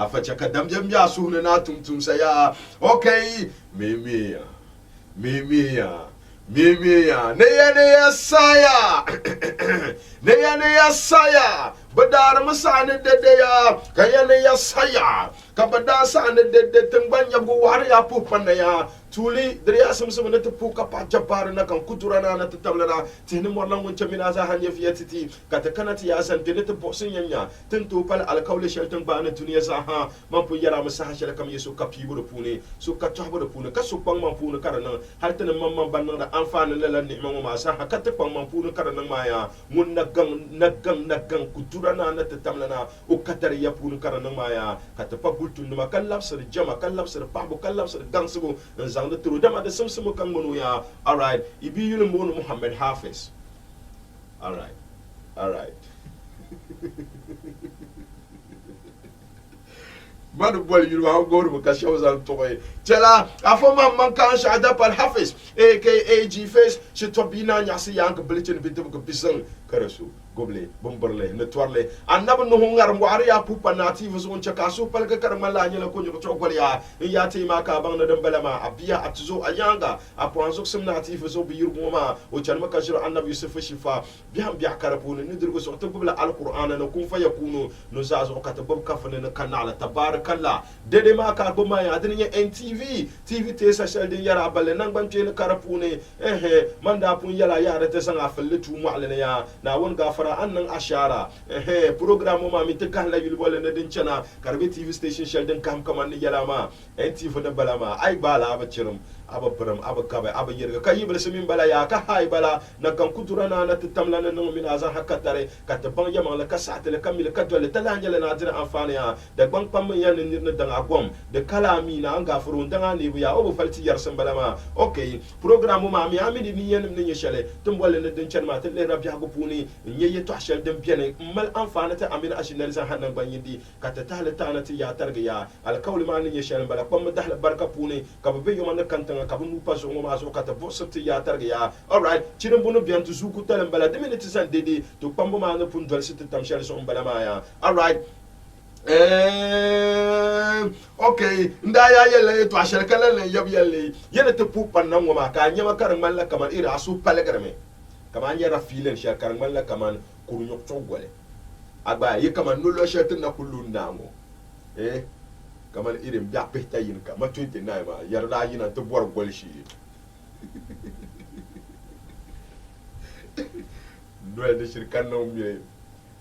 afacha kadam jam ya suhna na tum saya okay mimiya neya saya neya saya badar masane dede ya kaya neya saya kabada sane dede tengban ya buwari ya pupana ya tuli dria samsam na tupuka pa jabar na kan kuturana na tatamlana tini morna muncha mina za hanya fiyatiti kata kanati ya san tini tu bosin yanya tin tu pal alkawle sheltan ba na duniya sa ha man pu yara masa ha shela kam yesu kapi bu pune su ka tahbu de pune ka su pang man pune karana har tan man ban na anfana la ni'ma ma sa ha kata pang man pune karana ma ya mun nagang kuturana na tatamlana o katar ya pune karana ma ya kata pa bultun ma kallab sir jama kallab sir babu kallab sir gangsugo the true dama the samsum kan mono ya all right ibi yule mono Muhammad Hafiz all right madu bol yulu ha go ru ka shaw zan to e tela afoma man kan shada pal Hafiz aka G Face shi tobina nyasi yank blitin bitu ko bisan karasu goble bomberle ne toirle annab no hungar mo ariya pupa native zon chaka su palga karmala nyela ko nyo chogol ya te ma ka bang na dambala ma abiya atzo ayanga aponzo sim native zo bi yurgo ma o chanma ka shiro annab yusuf shifa biya biya karapun ni dirgo so to gobla alquran na kun fa yakunu no zazo ka tabab kafane na kanala tabarakallah dede ma ka ko ma ya adin NTV TV te sa shal din yara balle nan ban te na karapune manda pun yala yara te sanga falle tu ma alena ya na won ga fara annan ashara program ma mi tekah la yul bolen na din chana karbe TV station shel din kam kaman ni yala ma NTV na balama ai bala ba cirum aba param aba kaba aba yerga kayi bala simin bala ya ka hay bala na kan kuturana na tatamla na no min azan hakatare ka taban yama la ka satale kamil ka dole talanja na dira amfani ya da ban pam yan ni na dan agom da kalami na an gafuru dan ne ya o falti yar san bala ma okay program ma mi amidi ni yan ni shele tum bolen na din chan ma tele rabbi hago puni ye to shel dem biene mal amfana ta amina ashinal san hanan ban yindi ka ta tala ta na ti ya targa ya al kawli ma ni shel bala pam dahla barka puni ka be yo man kan ka bu nupa so ngoma so ka ta bosati ya targa ya all right chirin bunu bian tu zuku talen bala de minute san dede to pambo ma na pun dol sit tam shel so bala ma ya all right okay nda ya yele to ashel kala le yab yele yele te pupan nan ngoma ka nyama karan malla kaman ira asu palegrame kaman yara filen shel karan malla kaman kurunyo chogole agba ye kaman no lo shel na kullu nango kaman irin biya pehta yin ka ma 29 ma yarda yin ta bor golshi no da shirkan nan mi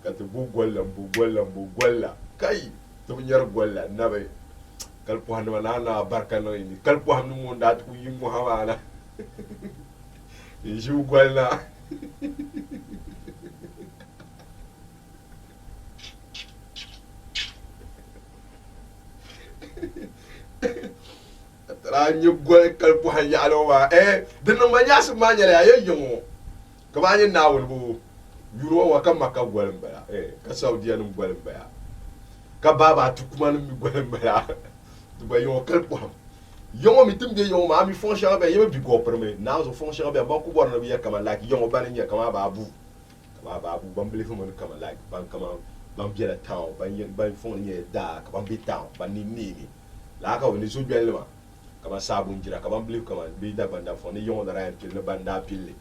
ka ta bu golla kai to nyar golla na bai kalpo hanu na barka no ni kalpo hanu mo da ku yin mu hawana ju golla ranyu gol kalpo han yalo wa dinno ma nyas ma nyale ya yongo ka ba nyin nawul bu yuro wa kan maka gol mbala ka saudiya num gol mbaya ka baba tukuma num gol mbaya to ba yo kalpo ham yongo mi tumbe yongo ma mi fon shanga be yebe bi go perme na zo fon shanga be ba ku bor na bi yakama like yongo ba ni yakama ba bu bambele fo mon kama like ban kama ban biela town ban fon ni da ka ban bi town ban ni la ka woni so bielma kama sabu njira kama believe kama bi da banda fo ni yongo da ran til na banda pille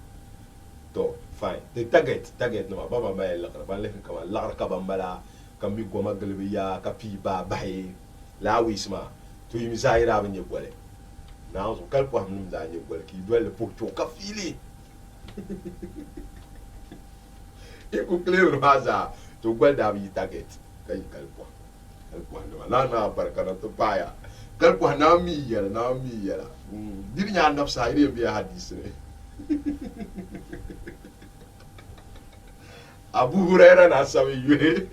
to fine the target no baba ba la ban le kama la ka bambala kam mi goma galbi ya ka pi ba bai la wisma to yimi zaira ban ye gole na so kalpo ham num da ye gole ki dole pour to ka fili iku clear haza to gwada bi target kai kalpo no na barkana to baya kalpo na mi yala diri nya nafsa ire bi hadis ne Abu Hurairah na sawi yue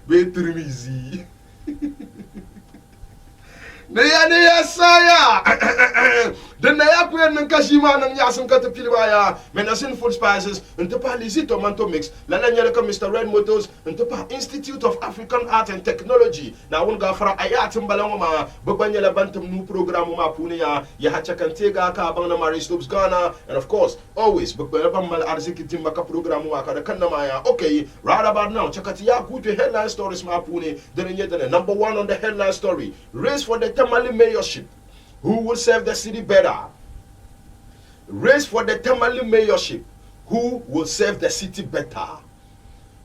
be Tirmizi ne ya saya Den na ya kwen nan kashima nan yasin kata pilibaya. Men asin food spices. Nte pa lisi tomato mix. Lala nyere ka Mr. Red Motors. Nte pa Institute of African Art and Technology. Na wun gafara ayatin balango ma. Babanya la bantam new program ma pune ya. Ya hacha kantega ka abang na Mary Stopes Ghana. And of course, always. Babanya mal arziki timba ka program ma kada kanna ma ya. Okay, right about now. Chakati ya kutu headline stories ma pune. Number one on the headline story. Race for the Tamale mayorship. Who will serve the city better? Race for the Tamale mayorship. Who will serve the city better?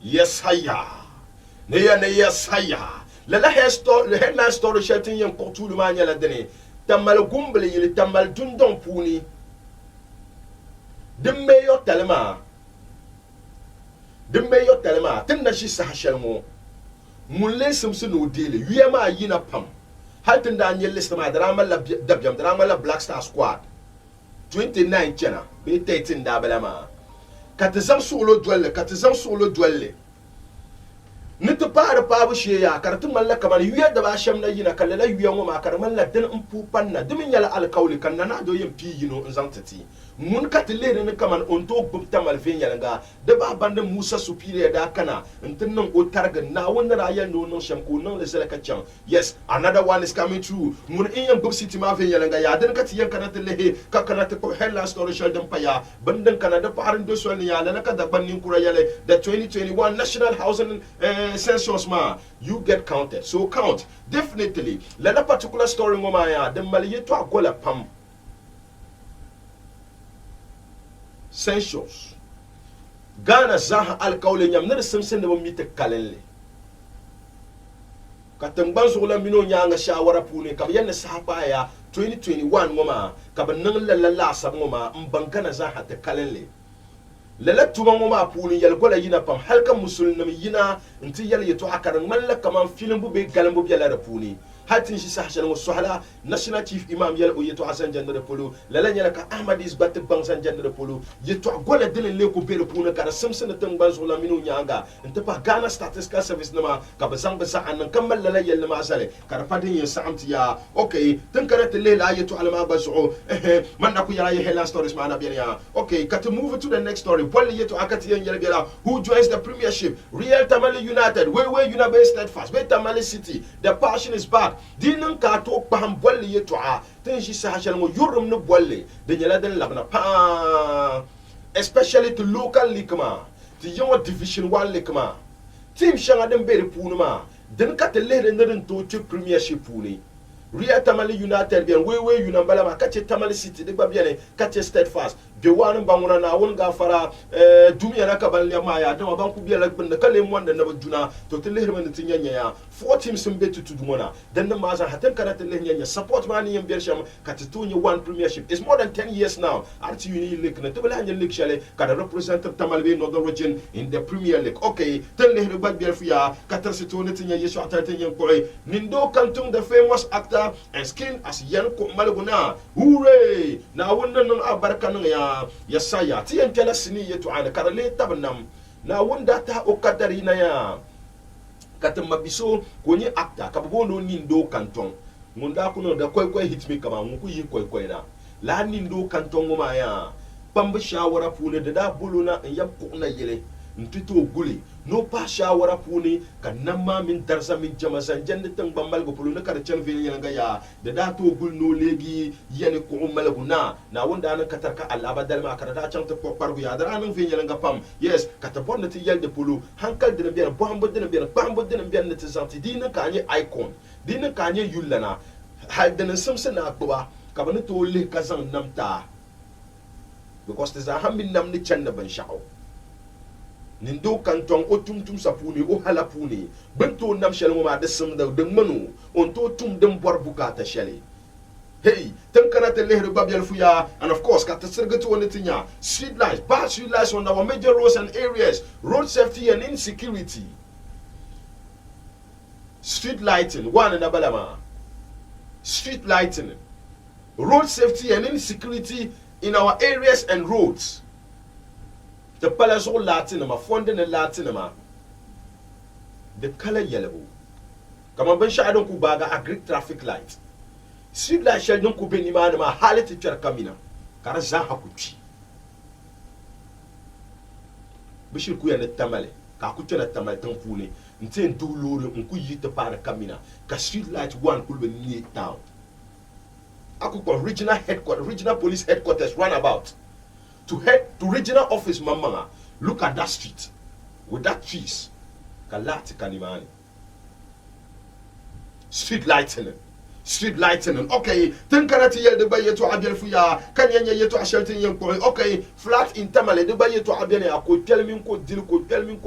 Yes, haya. Yes, haya. Lala headline story shelting yang portulu manya la dene. Tamal gumbele yili tamal dundon puni. The mayor telema. The mayor telema. Tim na shi sahashel mo. Mulle simsi no dele. Yema yina pam. Halten Daniel list ma drama la dabjam drama la Black Star Squad 29 chena be 13 da balama katizam solo dwelle nita para pabu sheya karatu malla kamar yuya da ba sham na yina kallala yuya ngo ma karman la den umpu panna dimin yala alqawli kan na do yin pi yino nzantati mun katile ne kaman onto bubta malfen yalanga da ba bande Musa superior da kana ntin nan o targa na wannan rayan no no sham ko nan le selaka chan. Yes, another one is coming through. Mun in yan bub city ma fen yalanga ya den kati yan kana tele ka kana te ko hella story shal den paya bandan kana da parin do so ni ya la ka da bannin kura yale the 2021 national housing census ma you get counted. So count definitely. Let a particular story ngoma ya den maliye to agola pam census Ghana zaha alkawle nyam nere simsen de mite kalelle katamban zola mino nyanga shawara pune kab yanne sahaba ya 2021 ngoma kab nang la sab ngoma mbankana zaha te kalelle lala tuma ngoma pune yal gola yina pam halka musulnam yina nti yal yeto akaran malla kaman film bu be galambu yala da pune hatin shi sahshan wa suhala national chief imam yal oyeto Hassan Jandere Polo lala nyala ka Ahmadis bat bangsan Jandere Polo yeto gola dele le ko bele puna kara samsana tan banzo la minu nyanga nta pa Ghana statistical service nama ka bazang basa anan kamal lala yal ma sale kara fadin yin samti ya okay tan kara tele la yeto alama bazu man na ku yala hela stories ma na biya ya okay kat move to the next story poli yeto akati yan yala biya who joins the premiership Real Tamale United we United Steadfast be Tamale City the passion is back dinin ka to paham bolle yeto a tin shi sahashal mo yurum no bolle de nyala den labna pa especially to local league ma to young division 1 league ma team shanga den bere punu ma den ka te lere ndin to premiership puni Real Tamale United bien we Unambala ma kache Tamale City de ba bien kache Steadfast de wan banguna na won ga fara dumiya na kabal ya ma ya da ban ku biya lagbin da kale mu wanda na juna to te lehre man tin yanya ya 4 teams sun betu tudumona dan nan ma za hatan kana te lehre support man yin biyar sham ka te tunye one premiership it's more than 10 years now RT Uni League na to bala hanya league shale ka da represent Tamale Northern region in the Premier League okay ten lehre ba biyar fiya ka tar se to ne tin yanya so atar tin yan ko nindo kantung the famous actor and skin as yan ko malguna hooray na wannan nan abarka nan ya saya ti yan kala sini yeto ana karale tabnam na wanda ta okadari na ya katam mabiso konye actor kabono nindo kanton ngunda kuno da koy hit me kama ngu yi koy na la nindo kanton ngoma ya pamba shawara pune da buluna yab ko na yele ntito guli no pa shawara puni kan namma min darsa min jamasan jande tan bambal go pulu na kar chan vin yanga ya da to gul no legi yani ko umal guna na wanda an katarka Allah badal ma karata chan to pargu ya da an vin yanga pam yes kata bonna ti yelde pulu hankal dina biya bambo dina biya na tsanti dina kanye icon dina kanye yullana hal dina samsana akwa kabana to le kazan namta because there's a hamin namni chan na ban sha'o nindo kanton o tum sapuni o halapuni bento nam shel ma de sem da de manu on to tum dem bor bukata shele hey tan kana te lehre babyal fuya and of course ka tsirgatu woni tinya street lights on our major roads and areas, road safety and insecurity, street lighting one in Abalama, street lighting, road safety and insecurity in our areas and roads. The palace all Latinama, funding the Latinama, the color yellow. Come on, Ben Shadon Kubaga, a Greek traffic light. street light shell non ko be ni ma halati cer kamina kara za hakuti bishir ku ya na tamale ka ku tana tamale tan fune nten du lori nku yita para kamina ka street light one kulbe ni town akukwa regional police headquarters runabout to head to regional office mamanga. Look at that street with that trees kalati kanimani street lighting okay ten kanati yel de baye to abel fuya kanyanya yeto asheltin yen ko okay flat in tamale de baye to abel ya ko telmin ko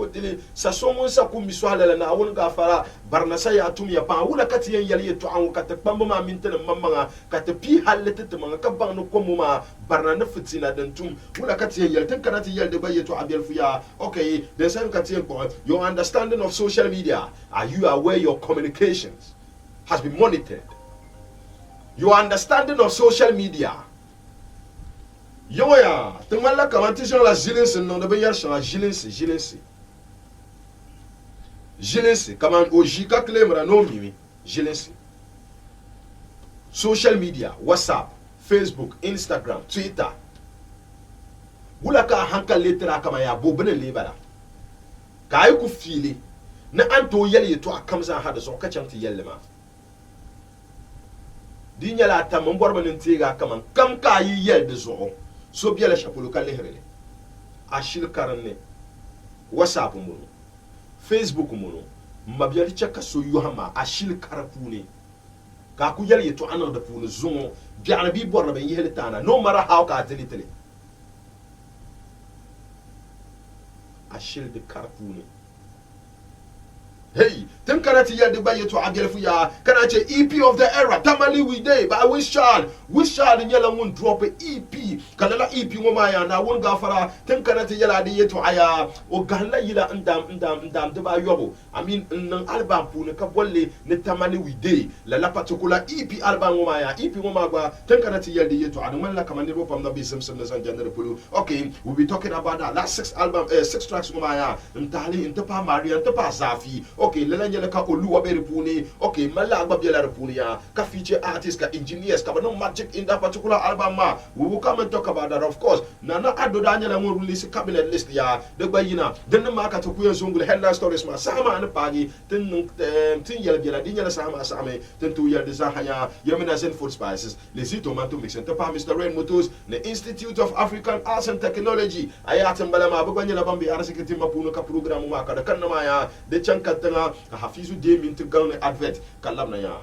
dili sa somon sa ko miswala na won ga fara barna sa ya tum ya pa wala kati yen yel yeto an ka ta pamba ma minten mamma ka ta pi halete te man ka ban no ko ma barna na fitina den tum wala kati yen yel ten kanati yel de baye to abel fuya okay the same kati yen ko your understanding of social media, are you aware your communications has been monitored? Your understanding of social media. Yoya, tumala kamantisha la jilensi no de beya sha jilensi. Kaman ojika klemra no mimi jilensi. Social media, WhatsApp, Facebook, Instagram, Twitter. Wulaka hanka letra kama ya bobene lebara. Kayi ku fili na anto yele to akamza hada so ka chanti yelle ma. Dinya la ta mon borba ntiga kaman kam ka yi yel de zo so biela shapulu ka lehrele ashil karanne WhatsApp mu Facebook mu mabiali chaka so yuhama ashil karapune ka ku yel to anan da pulu zo biana bi borba ben yele tana no mara how ka tele ashil de karapune. Hey, them kanati ya de baye to agelefu ya kanache EP of the era tamali we day but we shall in yela won drop a EP kalala EP ngoma ya na won gafara them kanati yela de yeto aya o galla yila ndam de ba yobo I mean nan album pu ne ka bolle ne tamali we day la particular EP album ngoma ya EP ngoma gwa them kanati yela de yeto adu man la kamani ro pam na bi sem na san janere pulu. Okay, we'll be talking about that last 6 tracks ngoma ya ntali ntepa maria ntepa zafi. Okay, lelanyele ka oluwa be repuni. Okay, mala agba biela repuni ya ka feature artists, ka engineers, ka no magic in that particular album ma. We will come and talk about that, of course. Nana ado danyela mo release cabinet list ya de bayina. Den ma ka to kuya zongul headline stories ma sama an pagi tin yela biela dinyela sama same tin tu yela desahanya yemina zen food spices les tomato mix and pa Mr. Rain Motors the Institute of African Arts and Technology ayatam balama baganyela bambi arsikiti mapuno ka program ma ka da kanna ya de chankatanga hafizu de min to gawne advert kalamna ya.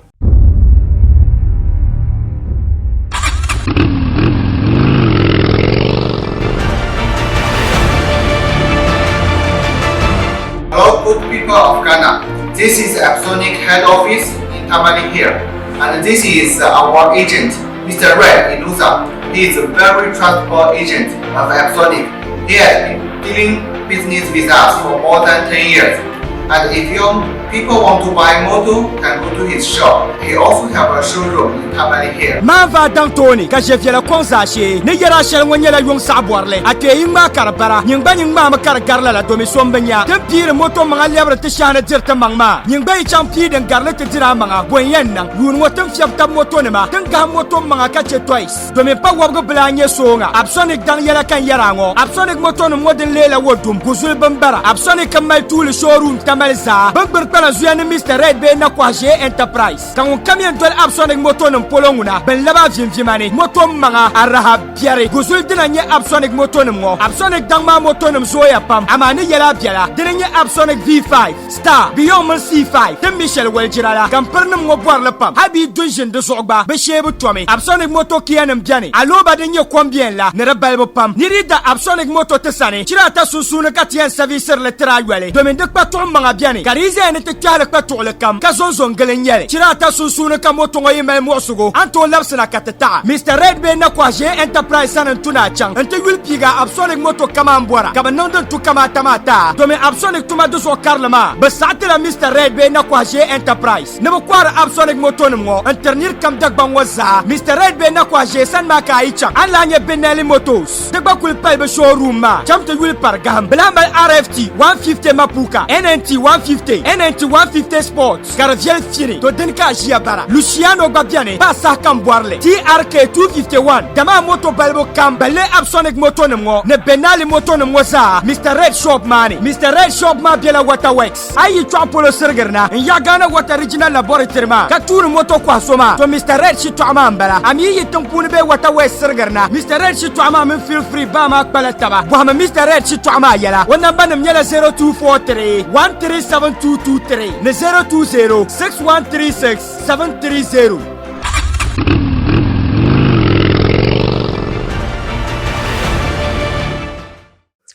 Hello good people of Ghana, this is Epsonic head office in Tamale here, and this is our agent Mr. Red Inusa. He is a very trustable agent of Epsonic. He has been dealing business with us for more than 10 years. And if young people want to buy motor, can go to his shop. He also have a showroom in Tamale here. Mava Dantoni, Kajeviela Konsashi, Nigera Shelwanyela Yung Sabuarle, Ake Ima Karabara, Yingba Makaragarla, Domisombanya, Tempir Moto Mangalabra Tishana Dirta Mangma, Yingba Champid and Garlet Tiramanga, Gwenyan, Yunwatum Fiapta Motonema, Tanga Moto Mangakache twice, Domipa Wago Blanya Songa, Absonic Daniela Kanyarango, Absonic Moton Modern Lela Wodum, Guzul Bambara, Absonic Kamal Tool Showroom Tamalza, Bumper Palazuan Mr. Red Bay Nakwaje Enterprise. Quand on camion de Absonic Moton Polonguna, Ben Lava Jimjimani, Motom Manga, Araha Biari, Guzul Dinanye Absonic Motonum, Absonic Dangma Motonum Zoya Pam, Amani Yala Biala, Dinanye Absonic V5, Star, Beyond C5, Tim Michel Welgirala, Campernum Moboir Pam, Habi Dungeon de Zogba, Beshebu Tommy, Absonic Moto Kianum Biani, Aloba Dinyo Combien la, Nerabelbo Pam, Nirida Absonic Moto Tessani, Chirata Susuna Katian Servicer Letrayale, Dominic Patron Mangabiani, Carize and the Kalak Patolakam, Kazonzon Galenyele, Chirata Susuna Kamoto Yemel Mosugo, Anton Lapsana Katata, Mr. Red Bay Nakwaje Enterprise San Antunachang, and Will Piga Absonic Moto Kamambora, Kabanondon to Kamatamata, Dome Absonic Tumaduso Karlama, Besatila Mr. Red Bay Nakwaje Enterprise, Nemokwara Absonic Motonimo, and Ternir Kamdak Bangwaza, Mr. Red Bay Nakwaje San Makaicha, Alanya Benelli Motos, the Bakul Pipe Showroom, Jump to Will Pargam, Blamba RFT, 150 Mapuka, NNT NNT 150 NNT 150 Sports Garaviel Fini to Denka Jiabara Luciano Babiane Pasa Kamboarle TRK 251 Dama Moto Balbo Kambale Absonic Moto Nemo Ne Benali Moto Nemoza Mr. Red Shop Mani Mr. Red Shop Mabiela Waterworks Ayi Chapolo Sergerna Yagana Water Regional Laboratory Ma Katuru Moto Kwasoma to Mr. Red Shito Amambala Ami Yitumpuni Be Waterworks Sergerna Mr. Red Shito Amam feel free Bama Palataba Wahama Mr. Red Shito Amayala Wanambana Mnyela 0243 137223 Ne 020 6136 730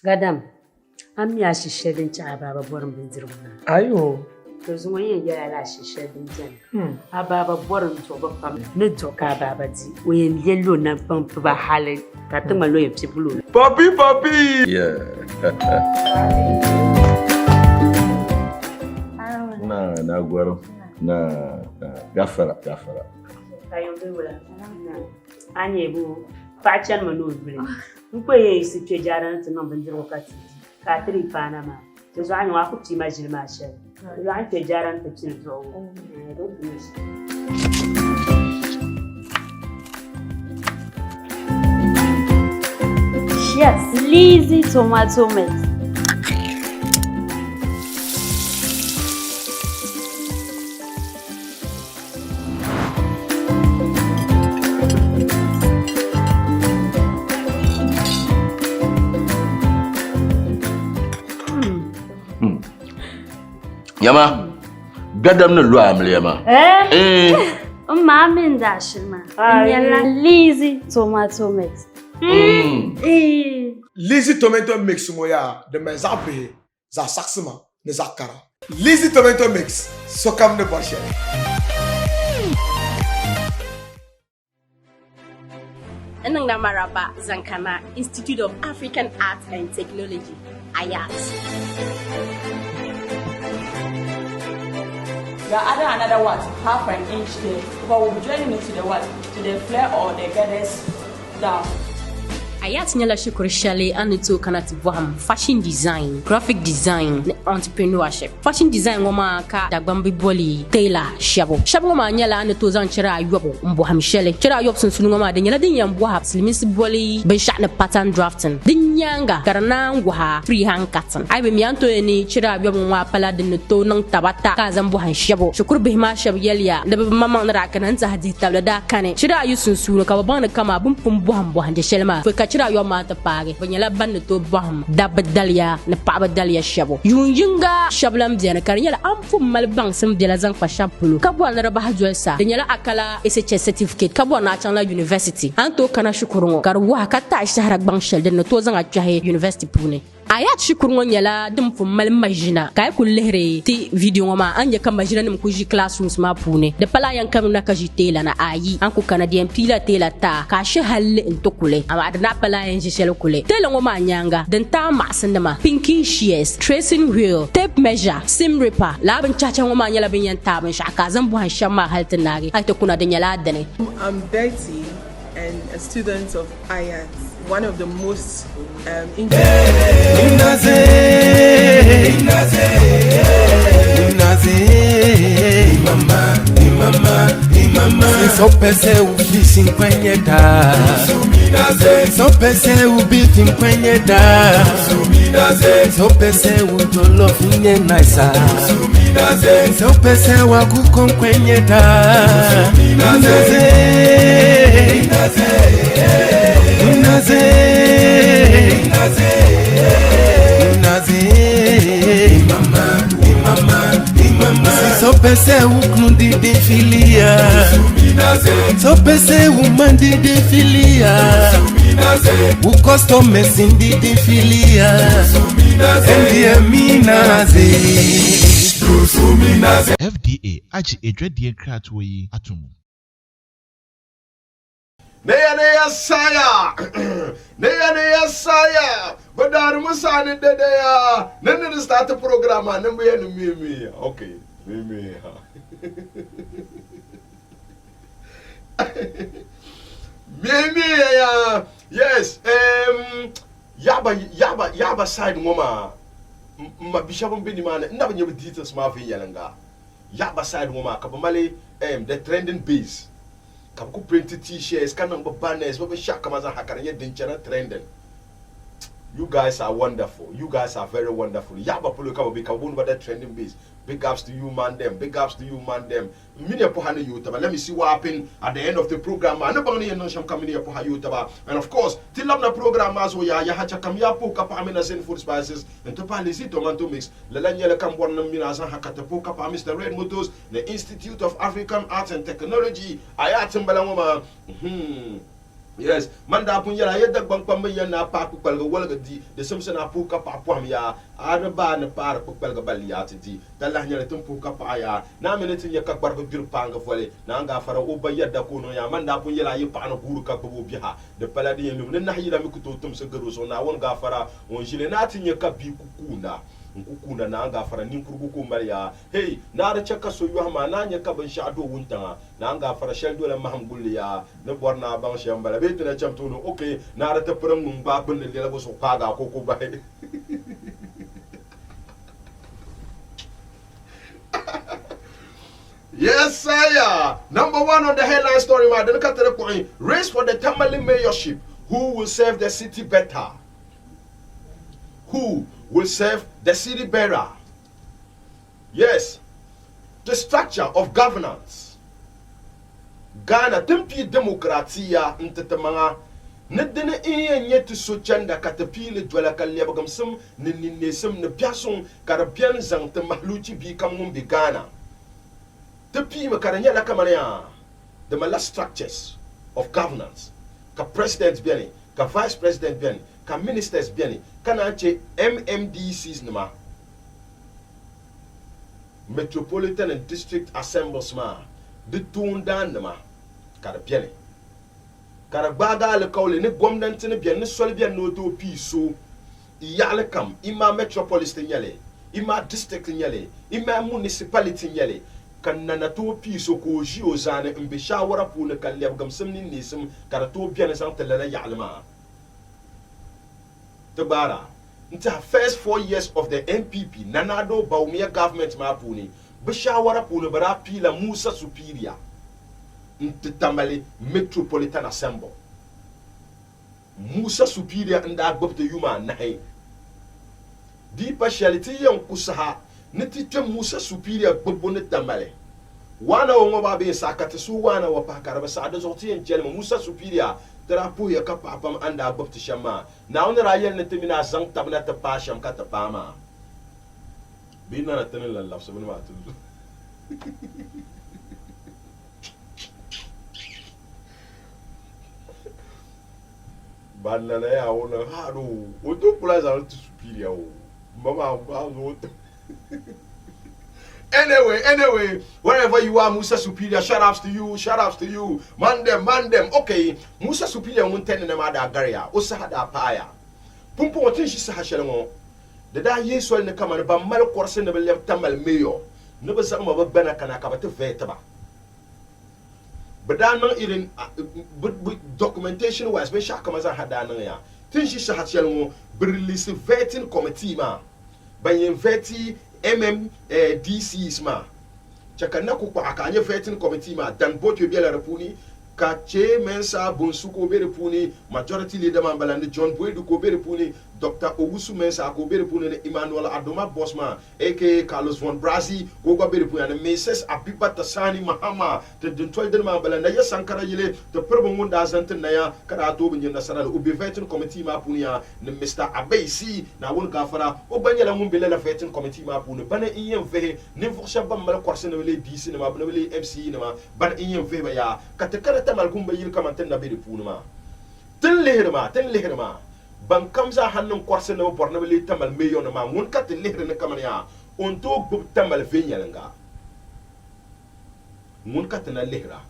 Gadam, I'm ya she shedding Ababa Borum Binziruna. Ayo. There's one year she shedding Jen. Ababa Borum to overcome. No talk Ababati. We in yellow and pump over Harley. That my lawyer people. Papi, papi. Yeah. Na guaro. Na gafara. Ayo beula. Anyebu. Fachan manubri. Mkwe si tujara to number 0 wakati. Katri Panama. Tuzo anyo wako imagine mashe. Tuzo anyo tujara to children. Yes, Lizzy tomato mix. Yama, gadam no lo amle yama. Mama ndashima. Lizzy tomato mix. Lizzy tomato mix moya de mes zape za saksima ne zakara. Lizzy tomato mix sokam ne barshe. Enang Namaraba Zankana Institute of African Art and Technology, IAT. You are adding another what? Half an inch there. But we'll be joining it to the what? To the flare or the gathers down. Ayat nyala shukuru shale anuto kanati boham fashion design, graphic design, entrepreneurship. Fashion design ngoma ka dagbambi boli tailor shabo. Shabo ngoma nyala anuto zanchira yobo mboham shale. Chira yob sunsunu ngoma de nyala din yamboha slimisi boli be shana pattern drafting. Din nyanga karana ngwa freehand cutting. Ai be mianto ni chira yobo ngwa pala din to nang tabata ka zambohan shabo. Shukuru behma shabo yelia de mama na rakana nza hadi tabla da kane. Chira yusunsunu ka babana kama bumpum boham bohan de shelma. Chira yo mata pare banyala ban to bam dabdalia na pabdalia shabo yunjinga shablam diana karnyala amfu malbang sam de la zang pa shapulu kabwa na raba hajwesa danyala akala SHS certificate kabwa na chanla university anto kana shukurungo karwa kata shahara bang shel de no to zanga chahe university pune Ayat shukurungo nyala dum fu mal majina kay ku lehre ti video ma anya kam majina nim ku ji classrooms ma pune de pala yan kam na ka jitela na ayi an ku canadien pila tela ta ka she halle intokule ama adna pala yan ji shel kule tela ngoma nyanga den ta ma sandama pinky shears tracing wheel tape measure sim ripper labin chacha ngoma nyala bin yan ta ban shaka zan bu han shamma haltinari ay to kuna de nyala dane. I'm Betty and a student of IAT, one of the most Só pensei o bicho enconheda. Só pensei o bicho enconheda. Só pensei o dolo vinha naisa. Só pensei o agu conconheda. Só pensei o clube de filia. Só pensei o mandi de filia. O costume sindi de filia. FDA aji edwedie kratwo yi atomu. Neya saya. Neya saya. Badar musane dedeya. Nene start the program and me. Okay. Me. Yes. Yaba side mama. ma bishabon bini mana na banya details ma fi yalanga ya ba side mo ma ka ba male the trending base ka ku print t-shirts kan ba banners ba sha kama za hakara ya din chana trending. You guys are wonderful. You guys are very wonderful. Ya ba polo ka ba ka won ba that trending base. Big ups to you, man, them. Big ups to you, man, them. Let me see what happened at the end of the program. And of course, till up the program as well, ya hacha kam ya po kapa amina zen food spices and to palisi tomato mix. Lelanyele kam wana mina zan hakata po kapa Mr. Red Motors, the Institute of African Arts and Technology. Ayatim balangoma. Yes, manda pun yala yedda bang pamba yana pa ku palga walga di de samsa na pu ka pa pam ya arba na par ku palga baliyati di dalla nyala tum pu ka pa ya na minute nya ka barko dir panga fole na nga fara o ba yedda ko no ya manda pun yala yi pa na guru ka bo biha de paladi yenu ne na hira mi ku to tum sa garo so na won ga fara on jile na tin nya ka bi ku kuna nkukuna na anga fara ninkurgu ko mariya hey na da chaka so yu ma na nya ka ban sha do wunta na anga fara shel dole maham gulliya ne borna ban sha mbala be tana chamto no okay na da ta pram mun ba bin le la so kaga ko ko ba yes sir. Number 1 on the headline story ma den ka tere point race for the Tamale mayorship. Who will serve the city better? Who will serve the city better? Yes, the structure of governance. Ghana tempi demokratia ntetemanga nedene enye to sochanda katapile dwala kalya bagamsum ninesum ne piason karabian zang te mahluchi bi kamum bi Ghana. Tepi makaranya la kamania the mala structures of governance. Ka president biani, ka vice president biani, ka ministers biani, kana che MMDCs nama, Metropolitan and District Assemblies ma, de tundan nama, kada biani. Kada baga le kaule ne gwamnati ne biani ne soli biani no to piso, iyale kam, ima metropolis nyale, ima district nyale, ima municipality nyale. Kan nana to piso ko jio zane mbe shawara pu ne kan leb gam samni nisum kada to biane san telala yalma tabara nta first 4 years of the NPP nanado Bawumia government ma pu ni be shawara pu ne bara pila Musa Superior nta Tamale Metropolitan Assembly Musa Superior nda gbopte yuma nahi di partiality yan kusaha niti tem Musa Superior gbogbo Tamale wana wongo ba be sakata su wana wa pakara ba sada zoti en jelma Musa Superior drapo ya ka papam anda gbopti shama na on rayel ne temina zang tabna ta pasham ka ta pama bina na tanin lallaf sabun ma tu banna na ya wona hadu oto kula za Superior o mama ba zo Anyway, wherever you are, Musa Superior, shout outs to you, man them, okay, Musa Superior won't tell them ada garia, osahada paya. Pumpo watin shi sa hashelmo. The da yeso ne kamane ba mal korse ne be tamal mayor. Ne be sama ba bana kana ka ba te vetaba. But that no irin documentation wise be shaka maza hada nan ya. Tin shi sa hashelmo be release vetting committee ma. Ba yin veti DCs ma chaka na ku kwa akanye vetting committee ma dan boto bi la repuni ka che mensa bonsu ko be repuni majority leader man balande John Boydu ko be repuni Dr. Owusu Mensa ko be repuni ne Emmanuel Adoma Bosman aka Carlos von Brazi ko go be repuni ne Mrs. Abiba Tasani Mahama te den tol den man balande ya Sankara yele te perbo ngunda zanten na ya kada to bin nasara o be vetting committee ma puni ya ne Mr. Abaisi na won ka fara o banyala mun be la vetting committee ma puni bana iyen vehe ne foksha bam mal korse ne le DC ne ma bana le MC ne ma bana iyen vehe ba ya katakara tamal kumba yil kamanten na be repuni ma ten lehirma ban kamza hannun kwarse na bor na le tamal meyo na ma mun kat lehre na kamanya on to gub tamal venyalanga mun kat na lehra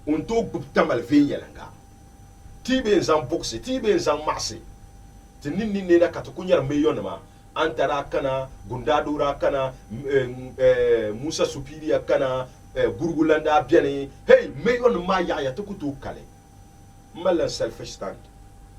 on to gub tamal venyalanga tibe zan boxe tibe zan marse tinni ne na kat kunyar meyo na ma antara kana gundadura kana Musa Superior kana Gurgulanda biani hey meyo na ma ya to kutu kale Malan selfish stand.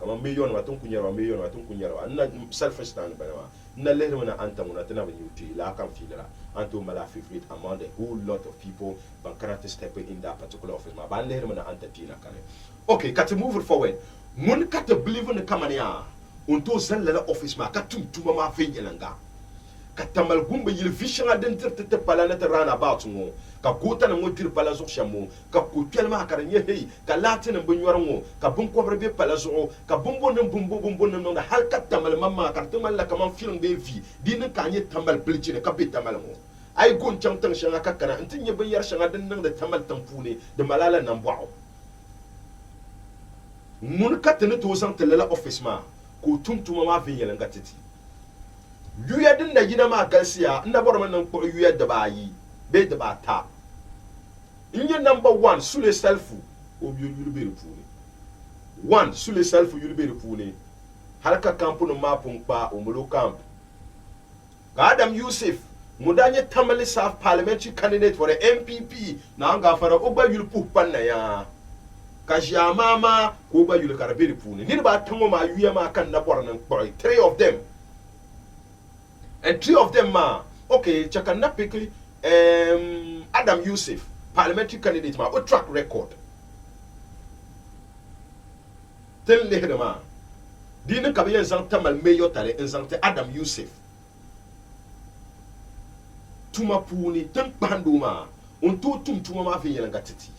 kama million watun kunyarwa na selfish tan bana na lehre mana anta muna tana ban yuti la kan filera anto mala favorite among the whole lot of people ban karate step in that particular office ma ban lehre mana anta tina kale okay kat move it forward mun kat believe in kamania unto zalla office ma katum tuma ma fe yelanga katamal gumba yil vision aden tete palana rana about ngo ka kota na motir pala zo shamo ka kutel ma karanye hey ka latin ban yorango ka bun ko be pala zo ka bumbo no da hal katamal mamma ka tumal la kaman film be vi din ka nye tamal bilchine ka be tamal ngo ay gon cham tang shanga ka kana ntinye ban yar shanga den nan da tamal tampune de malala nan bwao mun katene to san telela office ma ko tumtuma ma fe yelanga titi yuya din da gina ma galsiya ina bar man nan ko yuya da bayi be da bata inye number 1 sule selfu obi yulu be repune 1 sule selfu yulu be repune harka kampu no mapun pa umulo camp Adam Yusuf mudanye tamale saf parliamentary candidate for the MPP na anga fara oba yulu pupan na ya kashia mama ko ba yulu karabe repune ni ba tango ma yuya ma kan na bor nan ko 3 of them. And 3 of them ma okay chakana pick Adam Yusuf parliamentary candidate ma o track record tel le ma dine ka bien zan tamal mayor tare en zan Adam Yusuf tuma puni tan pando ma on to tuma ma fi yelanga titi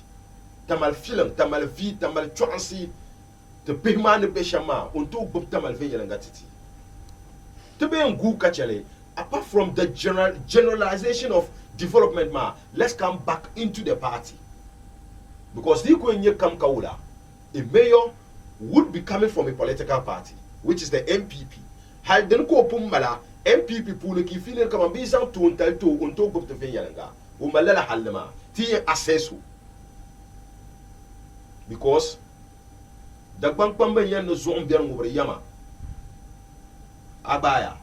tamal film tamal vi tamal chansi te pehmane beshama on to gub tamal fi yelanga titi to be ngu kachale. Apart from the generalization of development ma, let's come back into the party. Because when you come kaula, a mayor would be coming from a political party, which is the MPP. Hal den ko pummala MPP pule ki finin kama bizan to untal to unto gupte fenyanga. Umalala halma ti accessu. Because the bank pamba yan no zombian ngobri yama. Abaya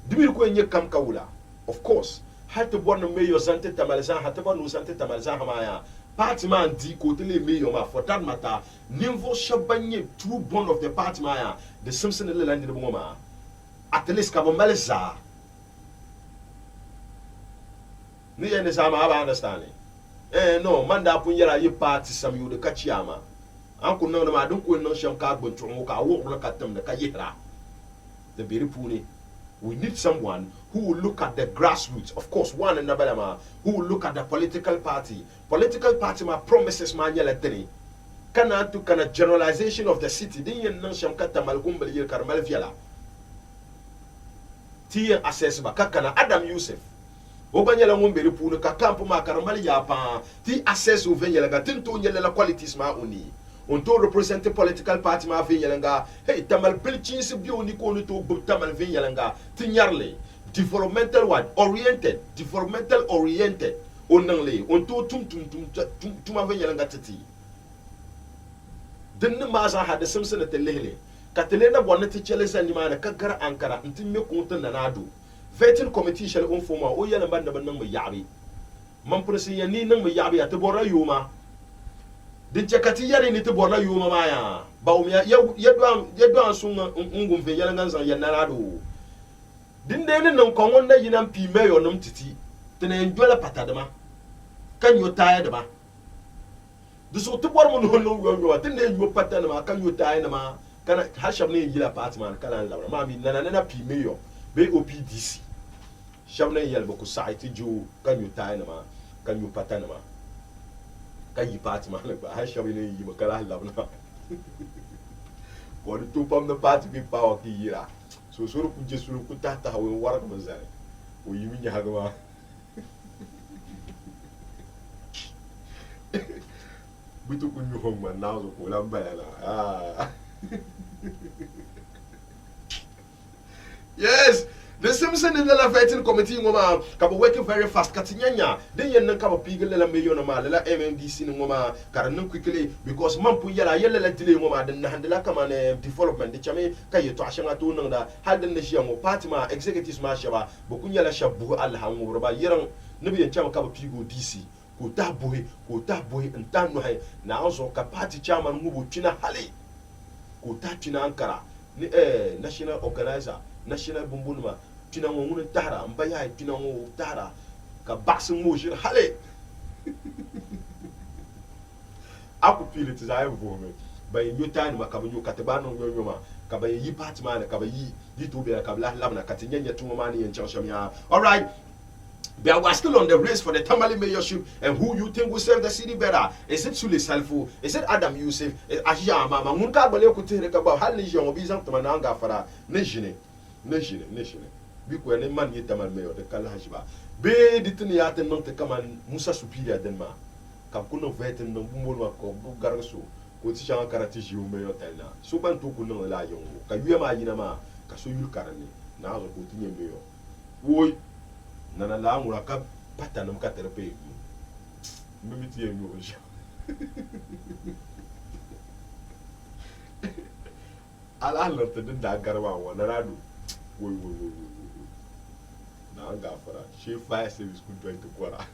dimir ko nye kam kawula of course hatta borno mayor sante tamalzan hatta borno sante tamalzan hamaya party man di ko tele mayor ma for that matter nimvo shabanye true bond of the party ma the Simpson le land de boma at least ka bomalza ni ene sama aba understand no manda punyara yi party sam yu de kachiama an kun no ma dun ko no sham ka gbontu ka wo ka tam de ka yira the very puni. We need someone who will look at the grassroots. Of course, one and another who will look at the political party. Political party ma promises ma nyala teni. Kana to kana generalization of the city. Din yen nan sham kata malgumba yel karmal viala. Ti assess ba kakana Adam Yusuf. Obanyala ngombe ripunu ka kampu ma karmal ya pa. Ti assess u venyala ga tinto nyela la qualities ma uni. On to represent political party ma fi yelanga hey tamal pilchin si bio ni ko ni to bu tamal fi yelanga tinyarle developmental oriented onangle on to tum ma fi yelanga tati den ma za hada Simpson te lele katele na bonna ti chele sandi ma na kagara ankara ntin me ko tan na nado vetting committee shall on forma o yela banda ban nan mu yabi man presi yani nan mu yabi ya te bora yuma din jakati yare ni te borna yuma maya ba umya yadu an sun ngum fe yala ngan ya narado din de nan kon wonna yinan pi mayo num titi tene njola patadama kan yo taya dama du so te bor mun hono yo tin de yo patana ma kan yo taya na ma kana hasham ne yila patman kana la ma mi nana pi mayo be OPDC shamne yel boku site jo kan yo taya na ma kan yo patana ma kayi party man ba har shabi ne yi makala labna ko to pam na party bi power ki yira so suru ku je suru ku tata hawo war ko bazare o yimi nya hagwa bitu ku nyu homa na zo ko lamba la yes. The Simpson in the vetting committee ngoma kabo working very fast katinyanya den yen nan kabo pigele la million ma la MMDC ngoma karan quickly because man pu yala la dile ngoma den handela kama ne development de chame kay to ashanga to nan da halden ne shiamo party ma executives ma shaba bokunya la shabu Allah ngoro ba yiran nabi yan chama kabo pigo DC ko ta boy ntan no hay na also ka party chairman ngubo china hali ko ta tina ankara ni national organizer national bumbunuma tina ngun tara mbaya tina ngun tara ka baksin mo shir hale aku pili tizai vome bay nyotani makaba nyu katibano nyoma kaba yi party man kaba yi to be kaba labna katinyanya tuma mani yen chanshamia. All right, we are still on the race for the Tamale mayorship, and who you think will serve the city better? Is it Sule Salfu? Is it Adam Yusuf? Ajia mama munka bale kutere kaba hali jongo bizang tumananga fara neshine bi ko ne man yi tamal mayor de kala hajba be ditini yaten non te kaman Musa Superior denma kam kuno veten no bumol ko bu garso ko ti jang karati jiu mayor telna so ban to kuno la yongo ka yema yina ma ka so yul karani na zo ko ti mayor woy nana la ngura ka patanam ka terpe mimi ti yemi oja ala la te da garwa wa na radu woy na gafara she fire service could join to kwara.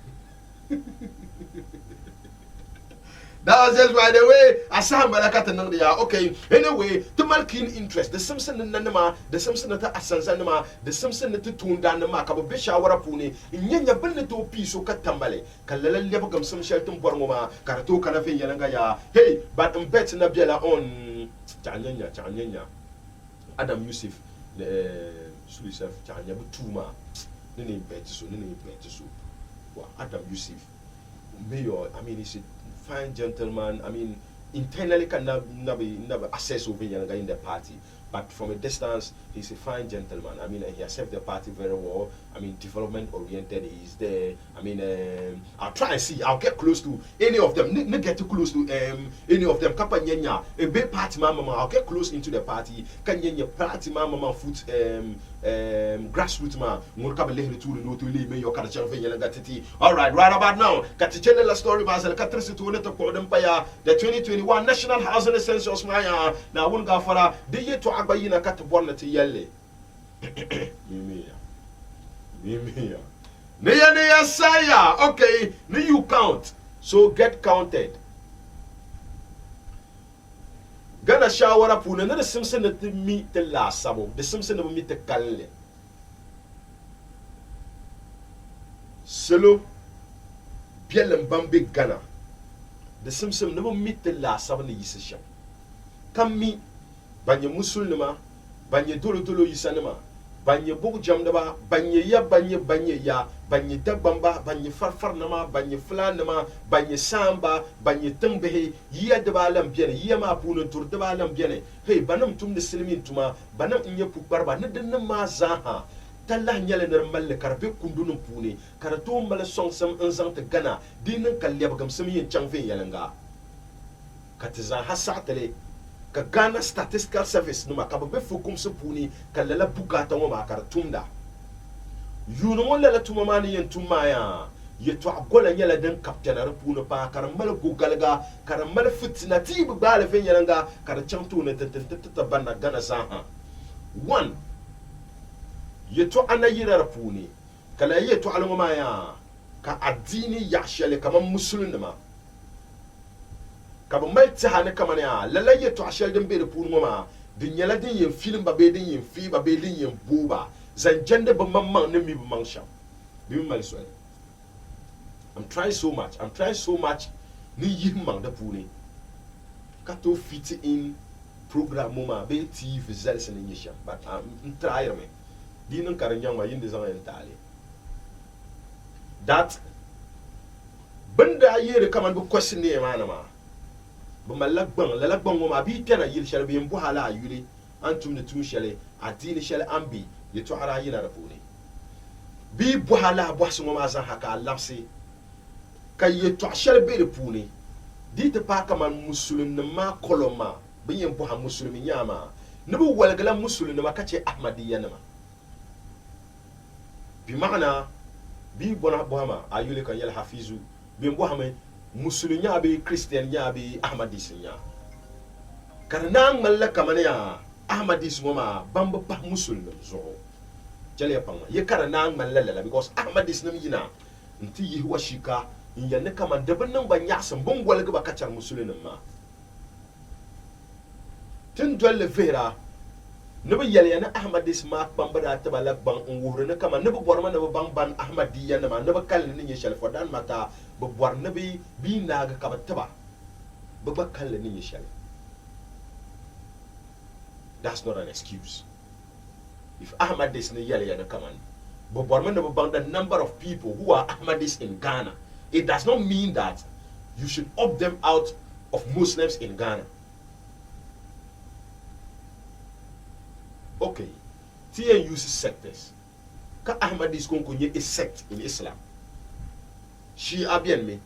That was just by the way. Asam balakata nang dia. Okay. Anyway, to malkin interest. The Simpson nanama, the Simpson nata asansanama, the Simpson nata tundanama. Kabo bisha warapuni. Inyanya bende to piso katambale. Kalala lebo gam some shelton borngoma. Karato kanafe yananga ya. Hey, but bet na biela on chanyanya. Adam Yusuf Sulisef chanya butuma. Nene bet so. Wa Adam Yusuf. Mayor, I mean, he's a fine gentleman. I mean, internally can never assess over in the party, but from a distance, he's a fine gentleman. I mean, he has served the party very well. I mean, development oriented. He's there. I mean, I'll try and see. I'll get close to any of them. Not get too close to any of them. Kapanyanya, a big party mama. I'll get close into the party. Kanyanya party mama foot grassroots man. Murkaba lehi to no to leave me your culture of gatiti. All right, right about now. Katichele la story basel katrisi to let the 2021 National Housing Census Maya. Now won't go for the year to Abayina Katabona to Yelle. Mimia. Neya saya. Okay, now you count. So get counted. Gana shower up when another Simpson that meet the last sabo. The Simpson will meet the Kalle. Solo Biel and Bambi Ghana. The Simpson never meet the last 7 years. Come meet Banya Musulma, Banya Dolo Yisanema, Banya Bog Jamdaba, Banya ya, Banya Dabamba, Banya Farfarnama, Banya Flanama, Banya Samba, Banya Tumbehe, Yia de Balam Biene, Yama Puna Tur de Balam Biene. Hey, Banam Tum the Silimin Tuma, Banam in your Pukarba, Nadama Zaha. Talla nyale nermalle karbe kundunum puni karato mala song sam anzante Ghana dinan kalyaba gam sami en changfe yalanga katiza hasatele ka Ghana Statistical Service numa kababe fukum se puni kalala bukata ngoma karatumda yuno wala la tuma mani yen tumaya yeto agola nyala den kaptenare puni pa karamala gugalga karamala fitina tibu bale fe yalanga karachantu ne tete banda Ghana zaha 1 yeto anayira rapuni kala yeto alongoma ya ka adini yashale kama musulunma ka ba hane kama ya lala yeto ashale den bere punu ngoma dinyala din yen film ba be din yen fi ba be din yen buba zanjende ba mamman ne mi mangsha bi maliswale. I'm trying so much ni yimman da puni ka to fit in program moma be TV zelse ne nyisha but I'm trying me dinan karanyama yinde zama entali that banda yere kaman bu question ne manama bu malakban lalakban ma bi tana yil shalbi mbu hala yuli antum ne tum shale adini shale ambi yeto ara yina rafuni bi bu hala bu asu ma zan haka lapsi kay yeto shalbi repuni dite pa kaman musulun ma koloma bi yem bu ha musulmi nyama nubu walgala musulun ma kace ahmadiyya nama bimana bi bona bohama ayule kan yel hafizu bi bohama musulnya be christian nya be ahmadis nya karna ngalla kamane ya ahmadis ngoma bamba ba musulmi zo jale panga ye karna ngalla la because ahmadis nam yina nti yi washika yanne kama daban nan ban yasam bongwal ga ba kacar musulmin ma tin dole vera ne ba yele na ahmadis ma bambara ta balak ban ngure ne kama ne ba borma ne ba bang ban ahmadiyya ne ma ne ba kal ne shal fodan mata ba bor ne bi na ga ka ba ba kal ne shal. That's not an excuse. If Ahmadis ne yele na kama but borma ne ba bang the number of people who are Ahmadis in Ghana, it does not mean that you should opt them out of Muslims in Ghana. Okay, TN uses sectors. Ka Ahmadis konkonye a sect in Islam. Shia bien me,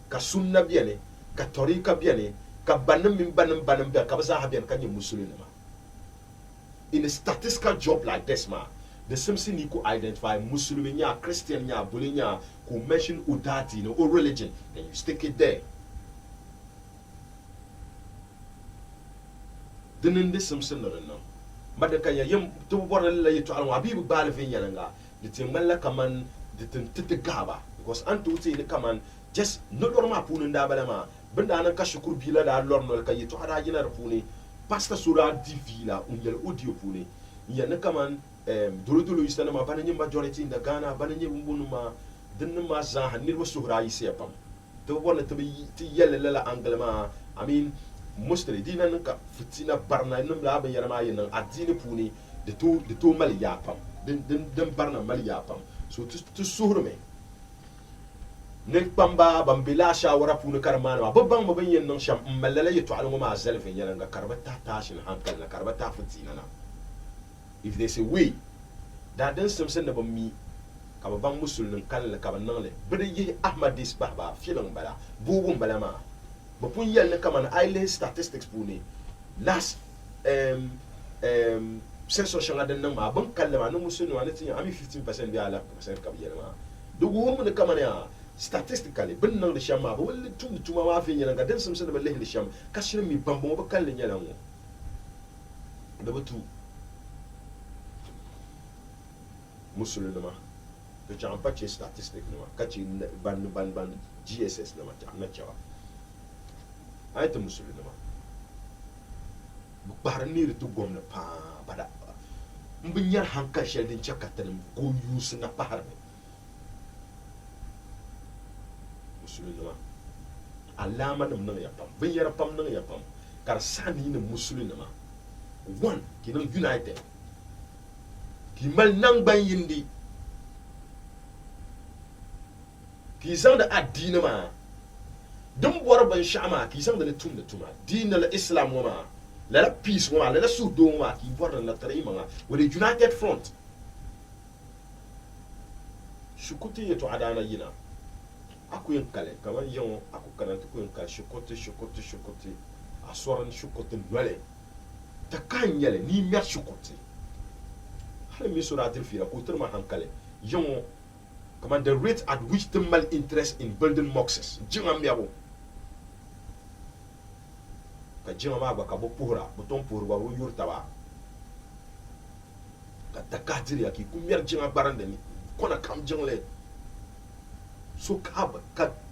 ka Sunna bien, ka Torika bien, ka banam bien, ka bazaha bien kanye Muslim. In a statistical job like this, the Simpson you could identify Muslim, Christian, Bulinya, who mention Udati, or religion, and you stick it there. Then in this Simpson, no. But the Kaya Yum to what lay to Alwabi Balvinanga, the Timala Kaman, the Tintigaba, because Antu the Kaman, just no normal Pununda Balama, Bandana Kashukur Bila, Lorno Kayi to Harajina Puni, Pastor Sura Divila, Unyel Udio Puni, Yanakaman, Durudulu is the majority in the Ghana, Banani Bunuma, the Namaza, and Nilwa Sura Isepam. The one to be Yella Anglama, I mean. Mostly dina nka fitina barna num la ba yarama yin adini puni de to mali yapam den barna mali yapam so to suhrume ne pamba bambila shawara puni karmana ba bang ba yin non sham malala yitu alungu ma zalfin yana nga karbata tashin hankal na karbata fitina na if they say we that then something na ba mi ka ba bang musulun kan la ka ba nan le bede yi ahmadis baba filan bala bubun bala ma but when you look at island statistics, last censorship at the number, Bunk Kalama, no Muslim, I mean 15% the other percent Kabiyama. The woman the Kamania statistically, but no the Shama, but will to my wife and then some sort of a little sham, Kashim me Bambo Kalin Yalang. Number 2 Muslim, the Champache statistic, catching ban GSS, no matter. Ayta Muslim bar nir tu gom na pa bada mbinyar hanka shedin chakatanam go use na pahar Muslim alama nam na yapam binyar pam na yapam kar sani na Muslim one kinang united kimal nang ban yindi ki zang da adina ma dum bor ban shama ki sang da tum da tuma din la islam wa la peace wa la sudo wa ki bor na tarima with the united front shukuti yeto adana yina aku yen kale kama yon aku kana to yen kale shukuti asoran shukuti nwale ta kan yele ni mer shukuti hal mi suratil fira ko turma hankale yon kama the rate at which the mal interest in building mosques jingam yabo ka jinga ma ba ka bo puhra buton puhra wo yurta ba ka takatiri aki kumyar jinga barande ni kona kam jingle so ka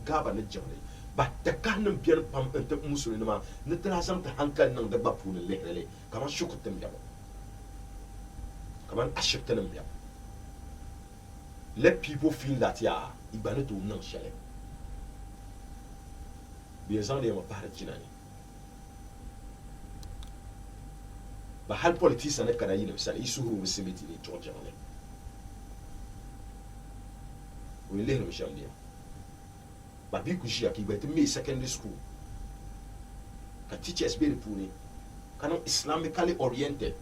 gaba na jingle ba takanin biyar pam enta musulmi ma ne tana san ta hankal nan da ba pulin lele kaman shukutum yabo kaman ashiktanum yabo let people feel that ibane to nan shale bi zan da ma fara jinani ba hal politician ne kana yin misali isuhu musimiti ni Georgia ne we learn mi shamdia ba bi kushi aki ba me secondary school ka teachers be puni kana islamically oriented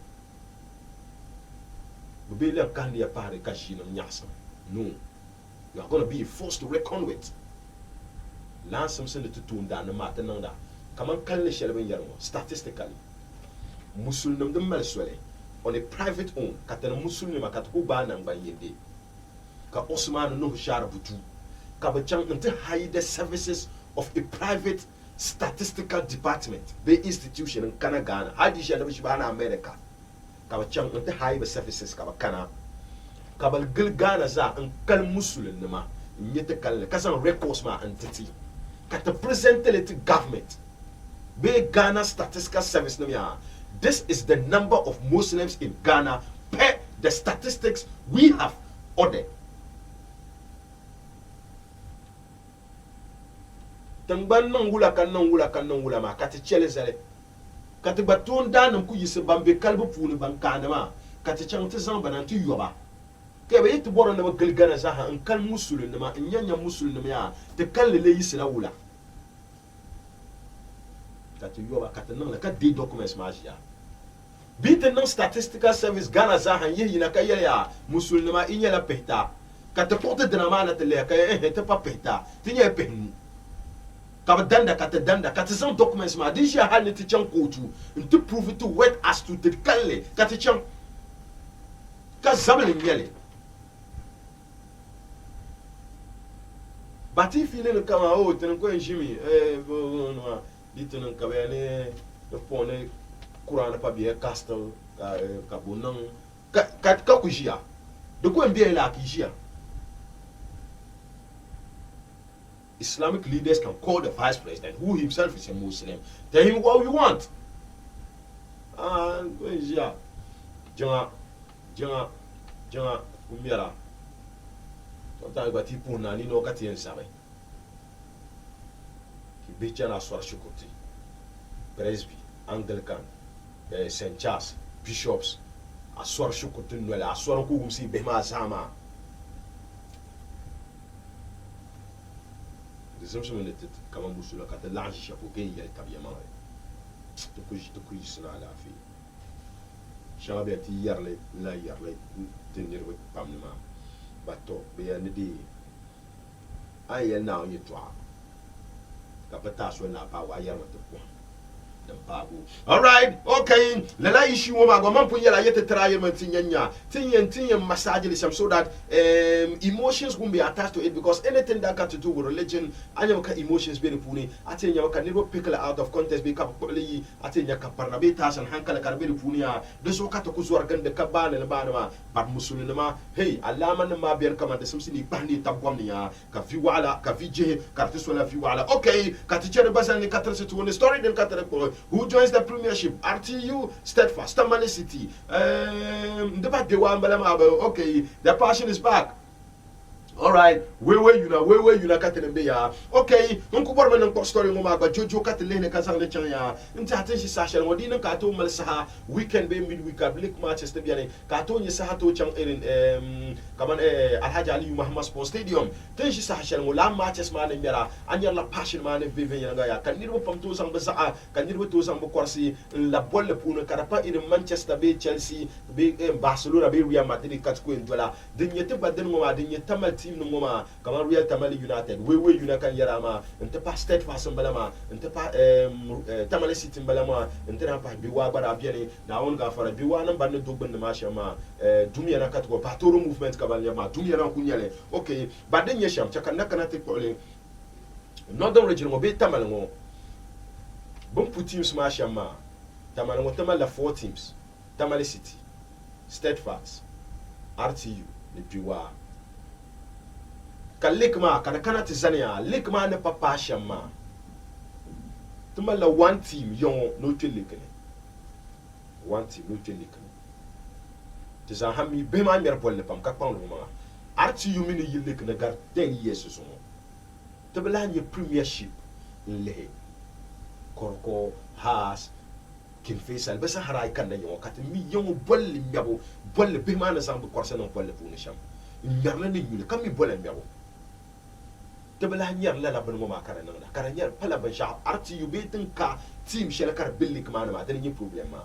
be le kan dia pare ka shi no nyasa no you are going to be forced to reckon with lan something to tunda na mata nan da kaman kalle shelben yarmo statistically Muslim de malswele on a private own katana Muslim ma katko ba nan ban yende ka Osman no share butu ka ba chan into hide the services of a private statistical department the institution in Ghana hadi shi da shi ba na America ka ba chan into hide the services ka ba kana ka ba gil Ghana za an kal Muslim ma nyete kal ka san records ma entity ka ta present it to government be Ghana statistical service no ya This is the number of Muslims in Ghana per the statistics we have ordered. Tangban nan wula ma kati chele zale kati batun dan ku yise bambe kalbu puni ban kanama kati chang ti zan banan ti yoba ke be yiti boro na galgana za ha an kal musulun ma nyanya musulun ya te kalle le yise la wula kati yoba kati nan la ka de documents ma ya bitin nan statistical service Ghana za han yi na kayya ya musulun ma inya la pehta kati porte drama na te le kay te pa pehta tinya pehnu danda kata zan documents ma din shi hal ni ti chan kotu to prove it to wet as to the kalle kata chan ka zabale nyele bati file kama o tin ko njimi no ditin ka bene de pone Quran pa biye castle ka bonan ka kujia de ko mbie la kijia. Islamic leaders can call the vice president, who himself is a Muslim, tell him what we want. Yeah. Janga, umira. Sometimes but people na ni no kati ensabe. Kibicha na swar shukoti. Presby, Anglican, St. Charles, bishops, aswar shukoti nwele, aswar ku gumsi bema sama. Zamsum ne tet kama musula kata lanji chapeau ke ya tabiama to kuji sina ala fi shabe ti yarle tenir we pamma bato be ya ne di ay na on yitwa kapata so na pa wa yarwa to ko all right, okay. Lela issue ma go man punya la yete traye man tinyanya. Tinyen massage so that emotions won't be attached to it, because anything that got to do with religion, anya ka emotions be puni. Atenya ka never pick out of context be ka probably atenya ka parnabeta san hankala ka be punia. Deso ka to kuzwar gande ka bana na bana ma bad musulina ma. Hey, alama na ma bier kama de simsi ni bandi tabwamnia ka fi wala ka fi je ka tiswala fi wala. Okay, ka tichere basan ni katra to one story den katra ko. Who joins the premiership? RTU, Steadfast, Tamale City. Okay, the passion is back. All right, where you na katene be ya. Okay, nko borba nko story mo magba jojo katele ne kasang le chanya. Nta atenshi sasha ngodi nan ka to mal saha weekend be midweek public matches te biane. Ka to nyi saha to chang erin kaman Alhaji Ali Muhammad Sports Stadium. Tenshi sasha ngo la matches ma ne mera anya la passion ma ne beve yanga ya. Kan nirbo pam to sang basa kan nirbo to sang bo korsi la bolle puno karapa in Manchester be Chelsea be Barcelona be Real Madrid katko endola. Dinyete baden ngo ma dinyete mal no moma kama Real Tamale United we United yarama nte pa Steadfast mbalama nte pa Tamale City mbalama nte na pa biwa bara biene na on ga fara biwa nan banne dogben na mashama dumia na katko patoro movement kabanya ma dumia na kunyale. Okay, baden yesham chakana kana te pole Northern region mo be Tamale ngo bon pour teams mashama Tamale ngo Tamale 4 teams Tamale City, Steadfast, RTU ne biwa ka likma kana Tanzania likma ne papa shama tumala one team yon no telikene one team no telikene tizan hami be ma mer bolle pam ka pawno ma arti yu mini yilik na gar 10 years so to bela ni premiership le korko has kin faisal besa haray kan yon kat mi yon bolle miabo bolle be ma na sambu korse non bolle fu ni sham nyarna ni nyule kam mi bolle miabo tebela nyar la ban mo ma karana na karanya pala ban sha arti yu betin ka team shela kar billik ma na ma dan yi problem ma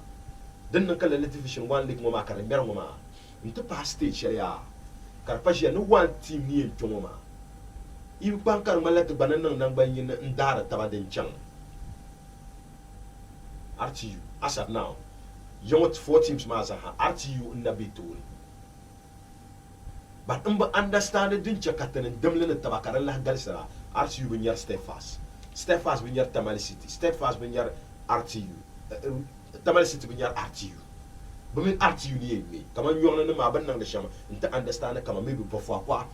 dan nan kala television one league mo ma karanya mer mo ma nta pa stage shela kar pa je no one team ni to mo ma i ban kar malat banan nan ban yin ndara tabaden chang arti yu as of now you 4 teams ma za ha arti yu na betul. But understand din chakatan demlen tabakaran la galsara RTU binyar Steadfast binyar Tamale City, Steadfast binyar RTU, Tamale City binyar RTU. Bumin RTU ni me kaman yona na ma ban nan da shama inta understand kama maybe bofwa kwa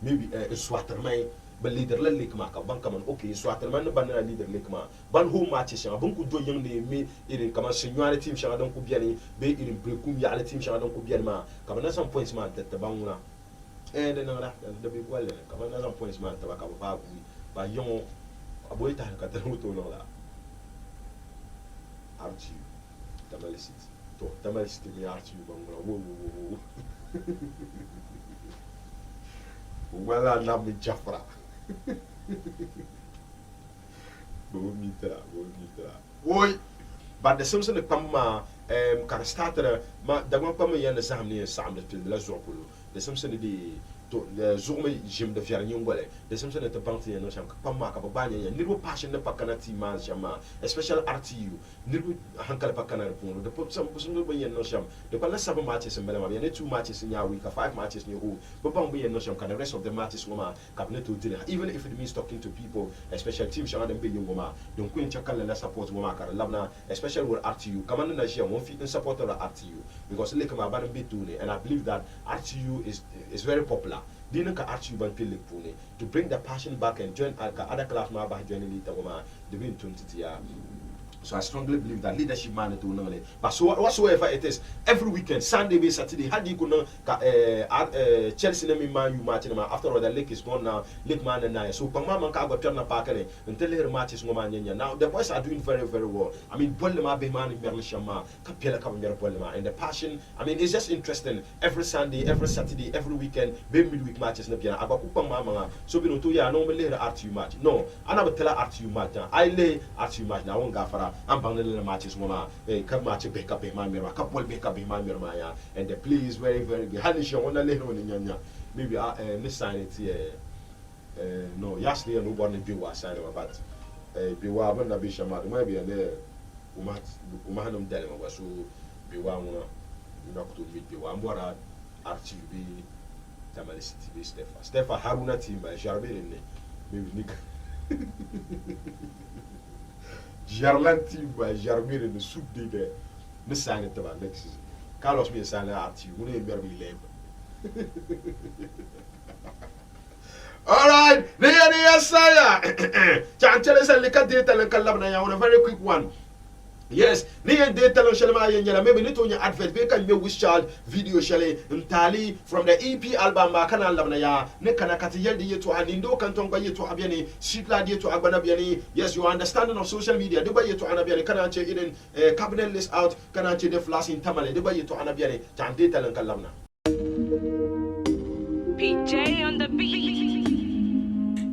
maybe swatter mai ba leader la lik ma ka ban kaman okay so atalman ban na leader lik ma ban home match shanga ban ku do yang ne me irin kaman senior team shanga don ku biani be irin brekum ya ala team shanga don ku biani ma kaman na some points ma ta banguna de na ra da be kwale kaman na some points ma ta ba ka ba ku ba yon aboy ta ka ta to no la archi tamalisit to tamalisit mi archi bangula wo wala na mi jafra bo mitra oi ba de soms ne pamma kan starter ma da ma pamma yana zamni samde til la zopulu de soms ne di to zourme jim de fiar nyongole de soms ne te banti no sham pamma ka ba nya nirbo passion ne pakana ti ma jama especially RTU nirbo hankala pakana reponu de pop sam busum no yen no sham de pala sabo matches mbele ma ne 2 matches in ya week 5 matches ni ho bo bang be yen no sham kan the rest of the matches woma cabinet to dinner even if it means talking to people especially team shanga dem be yengoma don queen chakala la support woma kar labna especially with RTU kaman na share one fit in support of RTU because like ma ban be tune and I believe that RTU is very popular dina ka RTU ban pilik pune to bring the passion back and join other class ma ba join later woma the bin 20 ya. So I strongly believe that leadership man to know. But so whatsoever it is, every weekend, Sunday, Saturday, how do you know Chelsea and Man U match after all the league is gone now, league man and I. So Pamama Kago turn up until the matches woman. Now the boys are doing very, very well. I mean, Bolema be man in Merlishama, Capella Camera Bolema, and the passion. I mean, it's just interesting. Every Sunday, every Saturday, every weekend, be midweek matches na piano. Abaku Pamama. So we know to ya normally RTU match. No, I never tell RTU match. I lay RTU match now. I won't go for I'm banging matches mama come match back up in my mirror couple back up in my mirror and the play is very very good Hanisha wanna let on maybe this sign it here no yesterday no one be was sign but be wa when na be shama maybe and there umahanum dele ma so be wa una knock to meet be wa mbora RTB Tamale City be Stefa Haruna team by Jarbe maybe nika Jarlanti by Jarmir in the soup de the sang it about next season. Carlos me a sang at you, wouldn't be labor. Alright, there Saya. Can't tell us a little data and Calabna on a very quick one. Yes, near data on Shalama Yala, maybe not on your advert, we can be with child video shale and tally from the EP album Makana Labnaya, Nekanakati to Anindo Cantonga to Abiani, Shipla to Abanabiani. Yes, your understanding of social media, Dubai to Anabiani, Kanache in cabinet list out, Kanache de Flash in Tamale, Dubai to Anabiani, Tan data and Kalabna. PJ on the beat.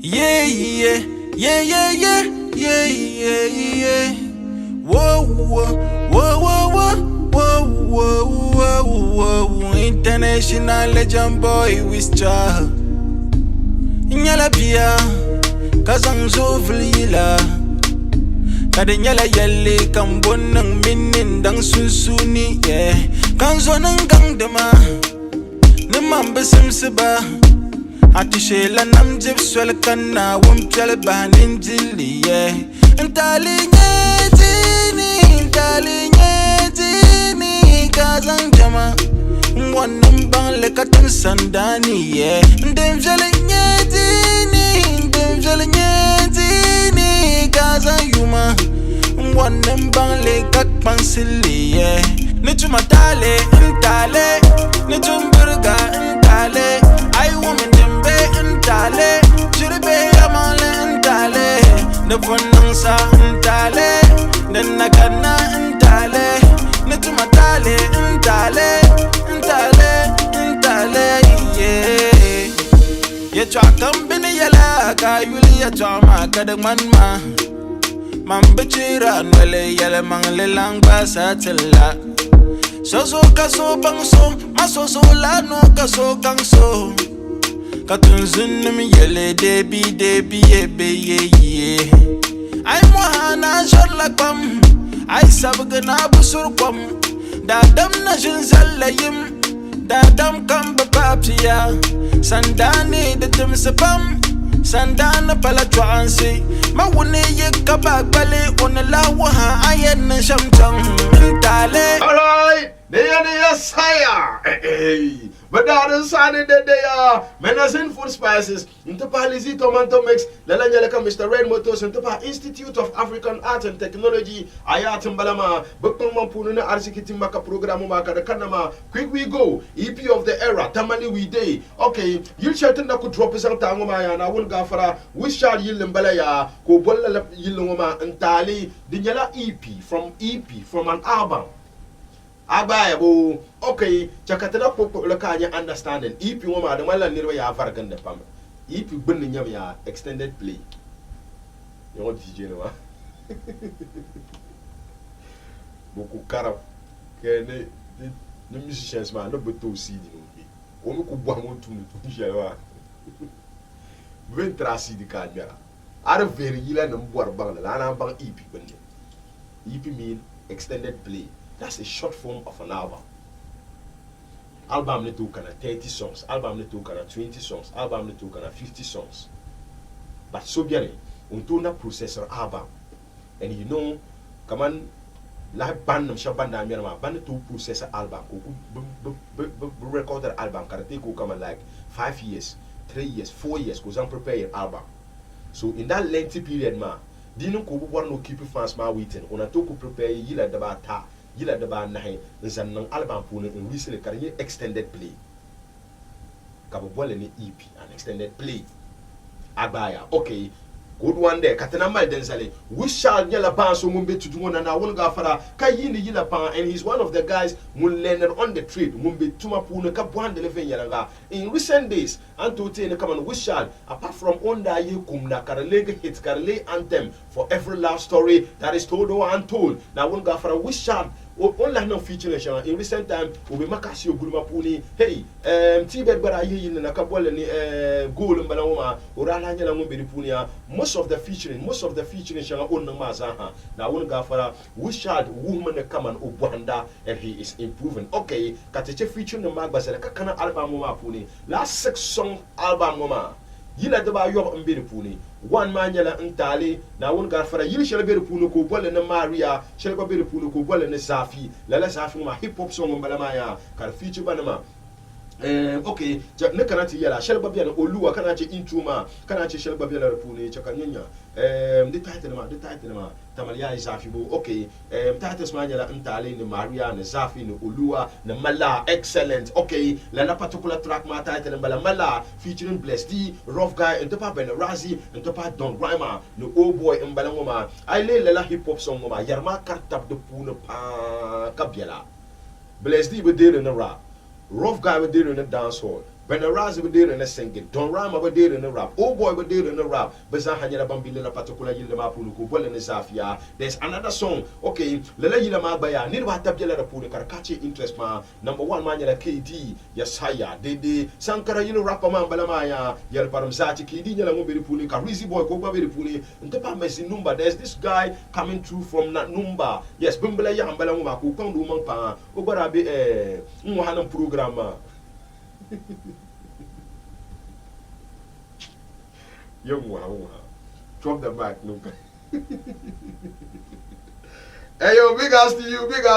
Yeah, yeah, yeah, yeah, yeah, yeah, yeah, yeah. Whoa, whoa, whoa, whoa, whoa, whoa, whoa, whoa, international legend boy with child. Nyala pia, kazang zovlila. Kada nyala yale kambon ng minin dang susuni, yeah. Kanzo ng gangdama, namamba simsiba. Atishela namjib swel kana wumchal banin jili, yeah. Ntali Nyetini kazang jama Wanam bang lekatin sandani yeah Ndemjale nyetini kazang yuma Wanam bang lekat pansili yeah Nichumatale ntale Nichumburga ntale I woman jembe ntale Chiribe yamale ntale Nefonangsa ntale Nenakana ntale Netumatale ntale yeah Yechwa kambini yala Kayuli yechwa makadagmanma Mambachira nwele yala mangle langba satila Soso kaso bangso Masoso lano kaso kangso Katunzunim yele debi ebe ye Ay mohana sharlakwam Ay sabgana busurkwam Dadam na jinzalayim Dadam kamba papsiya Sandani de timsapam Sandana pala chwansi Mawune ye kabagbale Onala waha ayen na shamchang Ntale Alright, there Saya. But that inside they are menacing food spices. Intapa Lizzie Tomato Mix, Lalanjalaka Mr. Red Motors, Intapa Institute of African Art and Technology, Ayat and Balama, Bukuma Pununa Arsikitimaka Program Maka the Kanama, Quick We Go, EP of the Era, Tamale We Day. Okay, you chatting that could drop us out Tangomaya and I will go for a wish shall Yilimbalaya, Kobola Yiloma and Tali, Dinyala EP from an album. Abayabo, okay, Chakatana Popo Lakanya understanding. If you want the Mala Nirway Avargan the Pam, if you bring Yamia extended play. You want to Genoa? Boku Karab, the musicians man, not but 2 CD. Omuku Bamu to Jawa. Ventra CD Kanya. Are very yield and Borbang, Lana Bang EP. EP mean extended play. That's a short form of an album. Album ne took 30 songs, album ne took 20 songs, album ne took 50 songs. But so bien, untuna processor album. And you know, come on, like band of Shabanda Mirama, band to processor album, record the album, can take come like 5 years, 3 years, 4 years, because I'm preparing album. So in that lengthy period, ma, didn't go one no keep fans ma waiting. On a toku prepare yila debata. Yila deba nahe nzan nang album pune in recently career extended play. Kabo bole ni EP an extended play. Abaya, okay. Good one there. Katana mal denzale. We shall yela pan so mumbe to do na won ga fara kayini yila pan, and he's one of the guys mun learn on the trade mumbe tuma pune ka bwan de leven yala. In recent days anto te ne come on we shall apart from onda ye kumna karale hit karale anthem for every love story that is told or untold. Now won ga fara we shall only no feature in recent time we be makasio guluma puni hey tibet bara ye na kabole ni goal mbala woma orala nyala ngombe di punia. Most of the featuring shall own the mazaha. Now one gafara we shall woman come and obwanda and he is improving. Okay, kateche featuring the magbazela kakana album mama puni. Last 6 song album mama. Yila deba yob mbiri puni. One man yala ntali na one gafara yili shall be punu ko bole na Maria shall be punu ko bole na Zafi. Lala Zafi ma hip hop song mbala maya kar feature banama. Okay, ne kana ti yala shel babia na oluwa kana che intuma kana che shel babia la repune chakanyanya the title ma tamalia Zafi bo. Okay, title ma yala ntali ni Maria na Zafi ni oluwa na Mala excellent. Okay, la na particular track ma title mbala Mala featuring Bless D, Rough Guy and Topa Benarazi and Topa Don Rhymer no old boy mbala ngoma I lay la hip hop song ngoma yarma kartap de puna pa kabiela. Bless D be there in the rap. Rough Guy would do in the dance hall. Benarazi would do in the singing. Don Rama would do in the rap. Old boy would do in the rap. Bezahanya Bambila particular Yilama Puluku, well in the Zafia. There's another song. Okay, Lela Yilama Baya, Nirva Tabjala Pulu, Karkachi interest ma. Number 1 man yala KD, Yasaya, Dede, Sankara Yino Rapaman Balamaya, Yalparamzati, KD Yalamobiri Puli, Karizi boy, Kobabiri Puli, and Tepa Messi Numba. There's this guy coming through from that Numba. Yes, Bumbala Yambalama, Kukandu Mampa, Obarabe, Muhanam programmer. Young drop the mic, look. Hey yo, big ass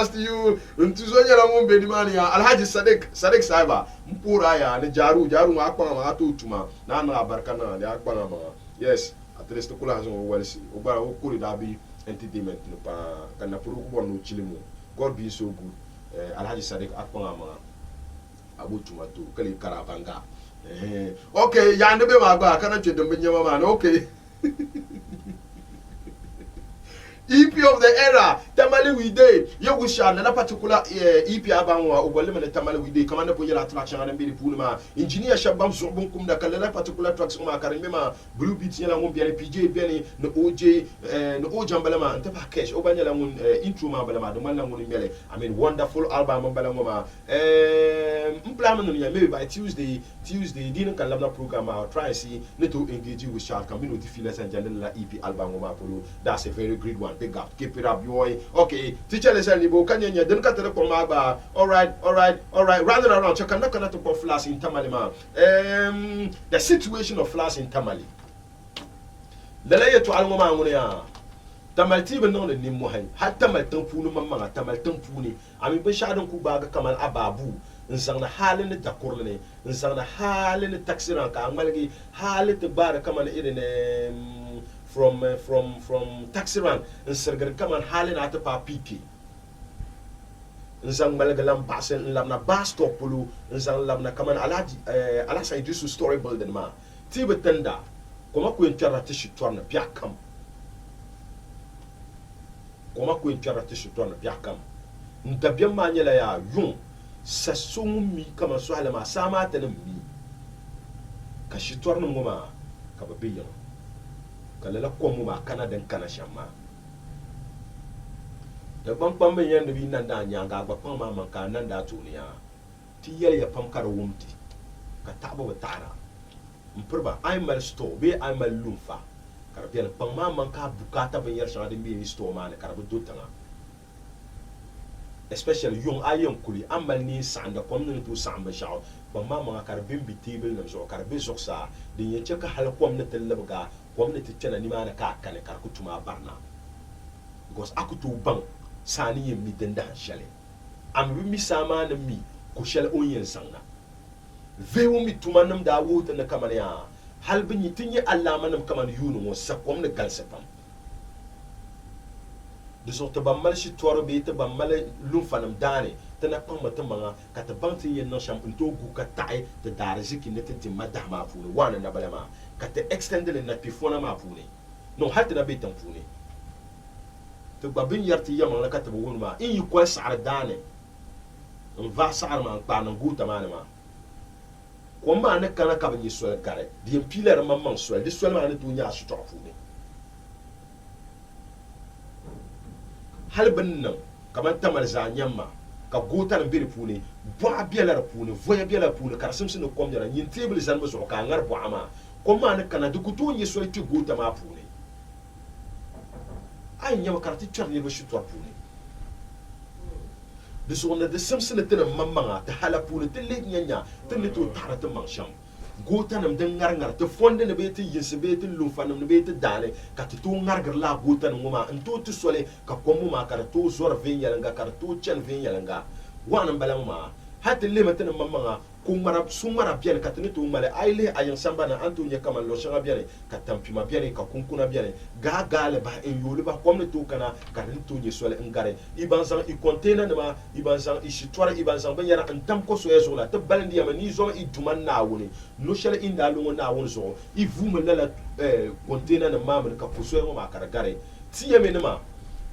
to you. Untuzonya la ngombe di mani ya Alhaji Sadiq Saiba. Mpura ya ne jaru akpa ma atu tuma. Na na barkana ne akpa na ma. Yes, at least to kula zo welsi. Obara okuri dabi entertainment no pa kana puru ko no chilimu. God be so good. Alhaji Sadiq akpa ma. Abu Tumato, Kali Karabanga. Okay, Yandebe Maga, can't you do man? Okay. EP of the era, Tamale we day. You wish another particular EP album or Women Tamale we day. Commander Poya attraction and be Pulma. Engineer Shabam Sombum da Kalala particular tracks on Karimema, Blue Beats Yala Mumbian, PJ Benny, no OJ, no Ojambalama, and Tapa Cash, Obanyalamun, Intruma Balama, the Malamun Mele. I mean, wonderful album on Balamoma. Maybe by Tuesday, didn't Kalamna program. I'll try and see Neto engage you with Shark, Camino Tifilas and Janela EP album on Apollo. That's a very great one. Big up, keep it up, boy. Okay, teacher is any book. Can you don't cut the Pomaba? All right. Running around, check another to put flash in Tamalima. The situation of flash in Tamale. The layer to Almoma Munia. Tamalti even known the name Mohan. Had Tamal Tampuni Mamma, Tamal Tampuni. I mean, Bishadon Kubaga Kamal Ababu. nzangna halin da kurlene nzangna halin taksiran ka amalgi halin bara kaman irin from taxiran nsirgir kaman halin ata pa piki nzang malgalam basen lamna bus stop pulu nzang lamna kaman alaji ala sa idisu story building ma tibe tenda koma ku entara tishi twana biakam koma ku entara tishi twana biakam ndabya manyela ya yun sasung mi kama swala ma sama ta mi ka shi twarnu ngoma ka babiyan kala la ko mu ma kana den kana shamma da ban ban men yan bi nan da nya ga ba pan ma man ka nan da tuniya ti yel ya pam kar wumti ka tabo tara mpurba ay mal sto be ay mal lumfa kar biyan pan ma man ka bukata ban yar shanga de bi sto ma ne kar bu dotanga especially young ayon kuli amal ni sanda kom ni tu samba shaw ba mama kar bimbi table na so kar be soksa din ye cheka hal kom na telabga kom na titana ni mana ka kane kar kutuma barna because akutu bang sani ye mi denda shale am mi sama na mi ko shale onyen sanga vewo mi tumanam da wuta na kamana ya hal bin yitinye Allah manam kaman yunu mo sakom na galsepam de sorte ba mal shi toro be te ba mal lum fanam dane te na pam mata manga ka te banti yen no sham into gu ka tai te dare ziki ne te madda ma fune wana na balama ka te extend le na pifona ma fune no hatta na be tan fune te ba bin yarti yama na ka te won ma in yi ko sar dane on va sar ma pa na gu ta ma ko ma ne kana ka bi so gare di pilar ma man so di so ma ne tu nya su to fune halban nan kaman tamar za nyamma ka gotar bir puni ba bielar puni voya bielar puni kar simsin no kom jara yin table zan bo so ka ngar bo ama ko ma ne kana du kuto ni so ti gota ma puni ay nyama karti charni bo shutwa puni de so na de simsin te na mamma ta hala puni te le nyanya te le to tarata mansham gota nam den ngar te fonde ne be te yinse be te lumfanam ne be te dane ka te to ngar la gota no ma nto te sole ka komu ma kar to zor ven yalanga kar to chen ven yalanga wana balam ma hatta le mata mamma ko mara sumara bien ka te to male aile ayan samba na anto nya kama lo shanga bien ka tampi ma bien ka kunkuna bien ga gale ba en yole ba komne to kana kar to nye sole ngare ibanzan I container ne ma ibanzan I shitwara ibanzan ban yara antam ko so yeso la te balandi ya ni zo I duman na woni no shele inda lo na woni so I vuma la container ne ma ka kuso ma kar gare tiye me ne ma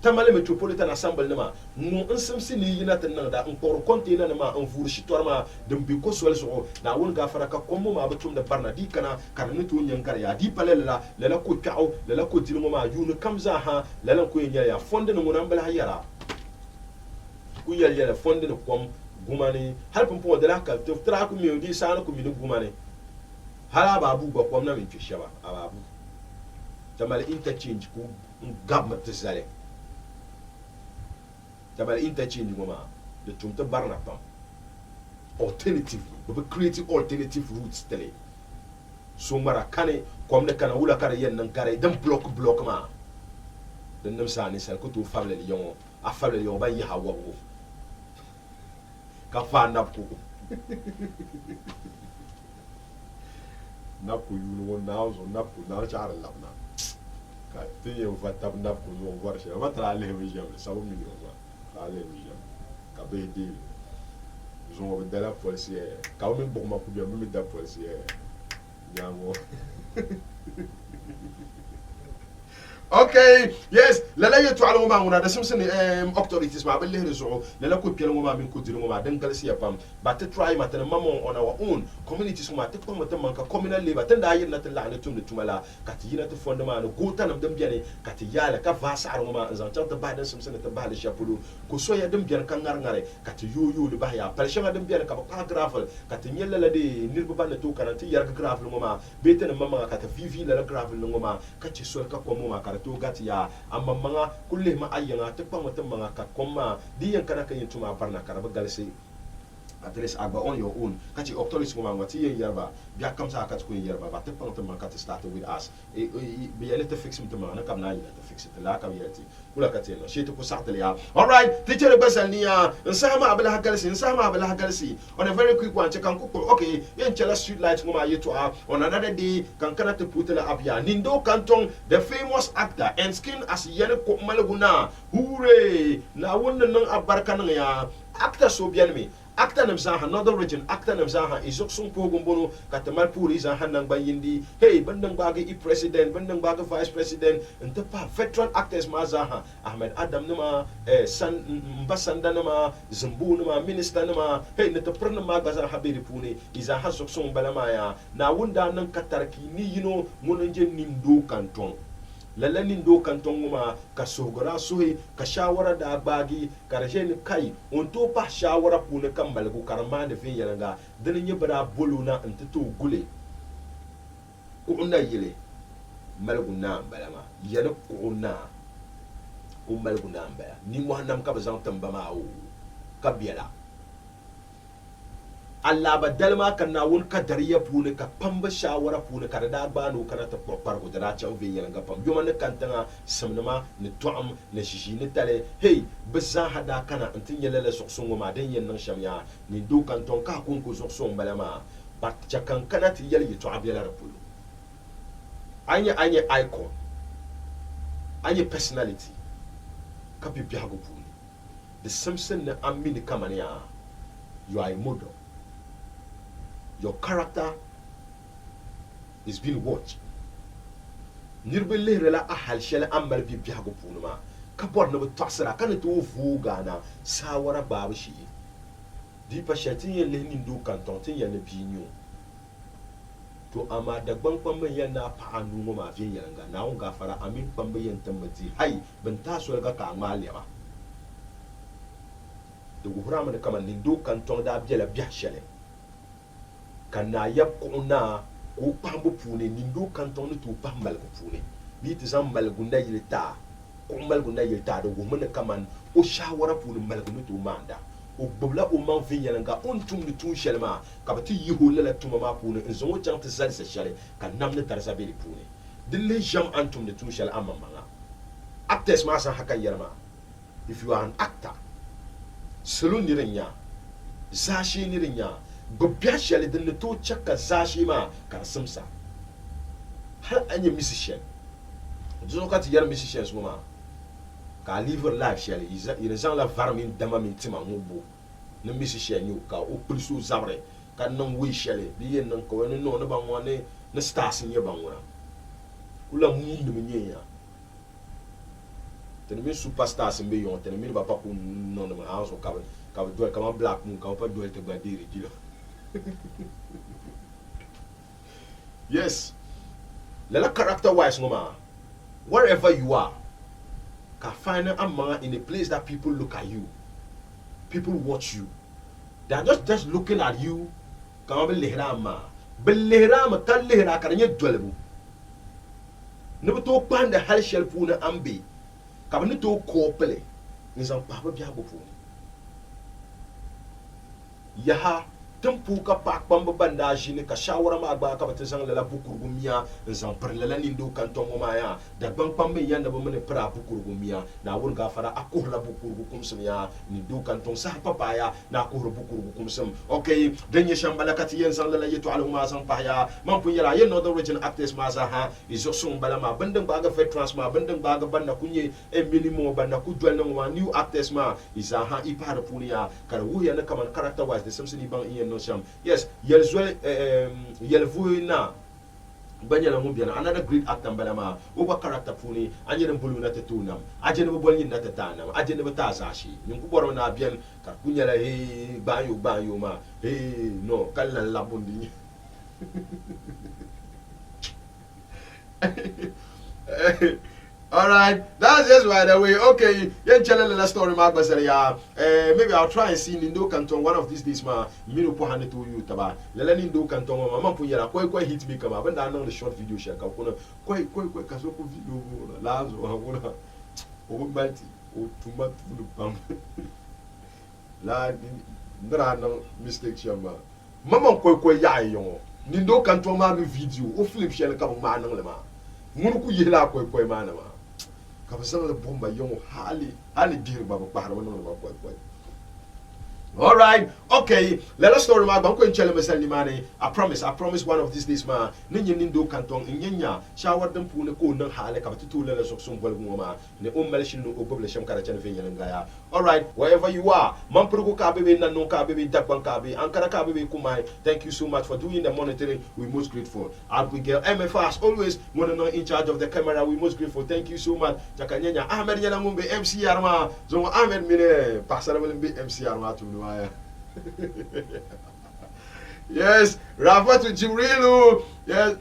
tamale metropolitan assembly ne ma no nsimsi ni yina tan nan da nkor container ne ma en fur shitwara ma dum bi ko so so na won ga fara ka kommo ma batum da barna di kana kar ni to nyankar ya di palela la ko kaw la ko dilmo ma yunu kamza ha la ko nya ya fonde no nan bala yara ku yel yel fonde no kom gumani hal pon de la ka to tra ku mi di sana ku mi no gumani hala babu ba kom na min shaba ababu tamale interchange ku government zale tabal interchange goma de tumta barna pam alternative we create alternative routes tele so mara kane kom de kana wula kare yen nan kare dan block ma dan nam sani sal ko to famle li yon a famle yon ba yi hawo ka fa napko napko yu no na so napko na chara labna ka tiye va tab napko no warshe ma tra le mi jam sa o mi no allez oui ka be di zo be dala policier ka o mi bok ma ku bi mi da policier nyamo Okay, yes, la yetu ala ngoma ngona da simsini authorities ma balle rezo la ko piel ngoma min ko diri ngoma den galsi ya pam ba te try ma tan mamon on our own communities ma te ko ma tan ka communal labor tan da yin na tan la ne tum ne tumala ka ti yina te fondement no go tan dam biane ka ti yala ka va sa ngoma zan tan ta ba dan simsini ta ba le shapulu ko so ya dam biane kan ngar ngare ka ti yo le ba ya pal shanga dam biane ka ba grafal ka ti nyella la de nirbu ba na to kan ti yar grafal ngoma be tan mamma ka ta vivi la grafal ngoma ka ti so ka ko mo ma ka to gati ya amma manga kulle ma ayyanga te pa mata manga ka komma di yan kana kan yintuma barna karaba galse at least agba on your own kati octolis ngoma ngati yen yarba bia kam sa kat ko yarba ba te pang te man kat start with us be yele te fix mte man kam na yele te fix te la kam yelti kula kati no shete ko sartel ya all right teacher basal niya nsama abla hagalsi on a very quick one check kan ko okay yen chela street light ngoma yeto on another day kan kana te putela abia nindo kanton the famous actor and skin as yele ko malaguna hure na wonna nan abarka nan ya actor so bien me actor nam sa another region actor nam sa isok sung pogum bono katamal puri za hanang bayindi hey bandang bagi i president bandang bagi vice president ente pa veteran actors ma za Ahmed Adam nama san mbasanda nama zumbu nama minister nama hey nete prna ma gaza habiri puni iza hasok sung balamaya na wunda nan katarki ni yino ngonje nindo kanton lalla nindo kanton ma ka sogora suhi ka shawara da bagi karshen kai on to pa shawara pune kan malgu karma da fin yalanga dan yi bara boluna anta to gule ko onna yele malgu na balama yana ko onna ko malgu na bala ni mo hanam ka bazan tamba ma o kabiyala Allah ba dalma kan na won ka dariya pune ka pamba shawara pune ka da ba no kana ta popar ko dara cha ve yanga pam yoma ne kan tanga samnama ne tuam ne shishi ne tale hey besa hada kana antin yelele soksungo ma den yen nan shamya ni do kan ton ka kun ko sokson balama bat cha kan kana ti yel yi to abiyala rapulu anya icon anya personality ka bi biago pune the Simpson na amini kamania you are a model. Your character is being watched. Nirbele rela ahal shele amal bi biago punuma. Kabor na butwasara kana to vugana sawara babashi. Di pashati yen le nindo kanton tin yen binyo. To ama dagbang pamba yen na pa anu ngo ma vie yanga na on gafara amin pamba yen tambati hay benta so ga ka maliya. De guframa ne kama nindo kanton da biela biashele. Kana yap ko na ko pambo pune nindo kanton to pambal ko pune bi ti zam mal gunda yilta ko mal gunda yilta do go mun kaman o shawara pune mal gunda to manda o bobla o man fin yanga on tum ni tun shelma ka bati yiho lela tuma ma pune en zo chang te sal se shale kan nam ne tarsa be pune dille jam antum ne tun shel amama actors ma san hakan yarma if you are an actor selon ni renya zashi ni renya gobya shele din to chaka zashi ma kar simsa har anya musician zo ka ti yar musician so ma ka live life shele ina zan la varmin dama min tima ngubo na musician yu ka o priso zabre kan nan wi shele bi yen nan ko no na ban wane na stars nye ban wona kula mundu mnyenya tene mi superstars mbe yon tene mi ba pa ko no na ma aso ka do kama black moon ka pa do te badiri dilo. Yes, lala character wise ngoma wherever you are ka find a man in a place that people look at you, people watch you, they are just looking at you kama belehra ma kan lehra karanye dolbu ne to pande hal shel puna ambe kama ne to kopele nizam papa bia go puni yaha tempu ka pak pamba banda jini ka shawara ma agba ka batizang lala bukurgumia nzang perlala nindo kantongo maya da bang pamba yanda bo mene pra bukurgumia na won ga fara akurla bukurgum sumya nindo kantong sa papaya na akur bukurgum sum okay denye shambala kati yen sang lala yetu aluma sang paya man pu yara yen no the region actors ma za ha izo sum bala ma bandang baga veterans ma bandang baga banda kunye e minimum banda ku dwel no new actors ma iza ha ipara punia kar wu yana kaman character wise the Simpson bang yen no sham. Yes, yelzwe yelvuina banyala mubiana another great actor balama oba character puni anyere mbulu na tetunam ajene bo nyin na tetanam ajene bo tazashi nyungu boro na bien ka kunyala he bayo ma he no kala labundi. All right, that's just by the way. Okay, yen channel la story mark baseria. Maybe I'll try and see Nindo Canton one of these days ma. Mino po hane to you taba. Lela Nindo Canton ma mama po yara koi hit me kama. Benda na the short video share ka kuna koi kasoko video la zo hakuna. O balti o tuma tu pam. La ndra no mistake chama mama koy ya yo ni do kan to ma mi video o flip shell ka ma nan le ma mun ku yela koy ma na ma ka ba sama bomba yo hali dir ba ba har wono ba koy all right, okay. Let us story ma banko enchele mesel ni mane. I promise one of these days ma. Ninyi nindo kanton nyenya. Shower dem pu ne ko nan hale ka batutu le sok som bol ma. Ne o melshin no oboble shem kara chen fe yelen gaya. All right, wherever you are. Man prugo ka bebe nan no ka bebe dakban ka be. Ankara ka bebe kumai. Thank you so much for doing the monitoring. We most grateful. Abigail MFA as always, one no in charge of the camera. We most grateful. Thank you so much. Jakanyenya Ahmed nyela ngombe MC Arma. Zongo Ahmed mine pasara be MC Arma tu. Yes, Rafa to Jibrilu. Yes.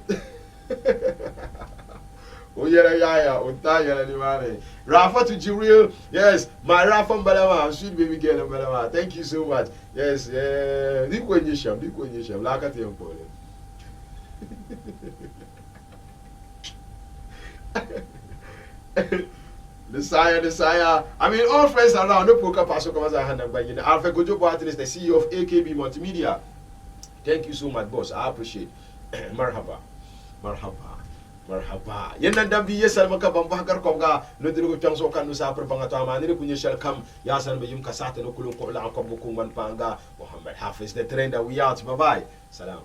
Oh yeah, Ontaya Nimane. Rafa to Jibril. Yes, my Rafa Balama, sweet baby girl Balama. Thank you so much. Yes, Dikwenyesham. Lakati Mpole. The sire. I mean, all friends around. No poker paso come as I hand by you. Alfred Gojo Boatin is the CEO of AKB Multimedia. Thank you so much, boss. I appreciate. Marhaba. Yenna dambi yesal maka bamba gar komga no dirugo pianso kanu sa propanga to amani ne kunye shall come yasan be yum kasata no kulun ko la ko buku man panga Muhammad Hafiz the trainer we out. Bye bye. Salam.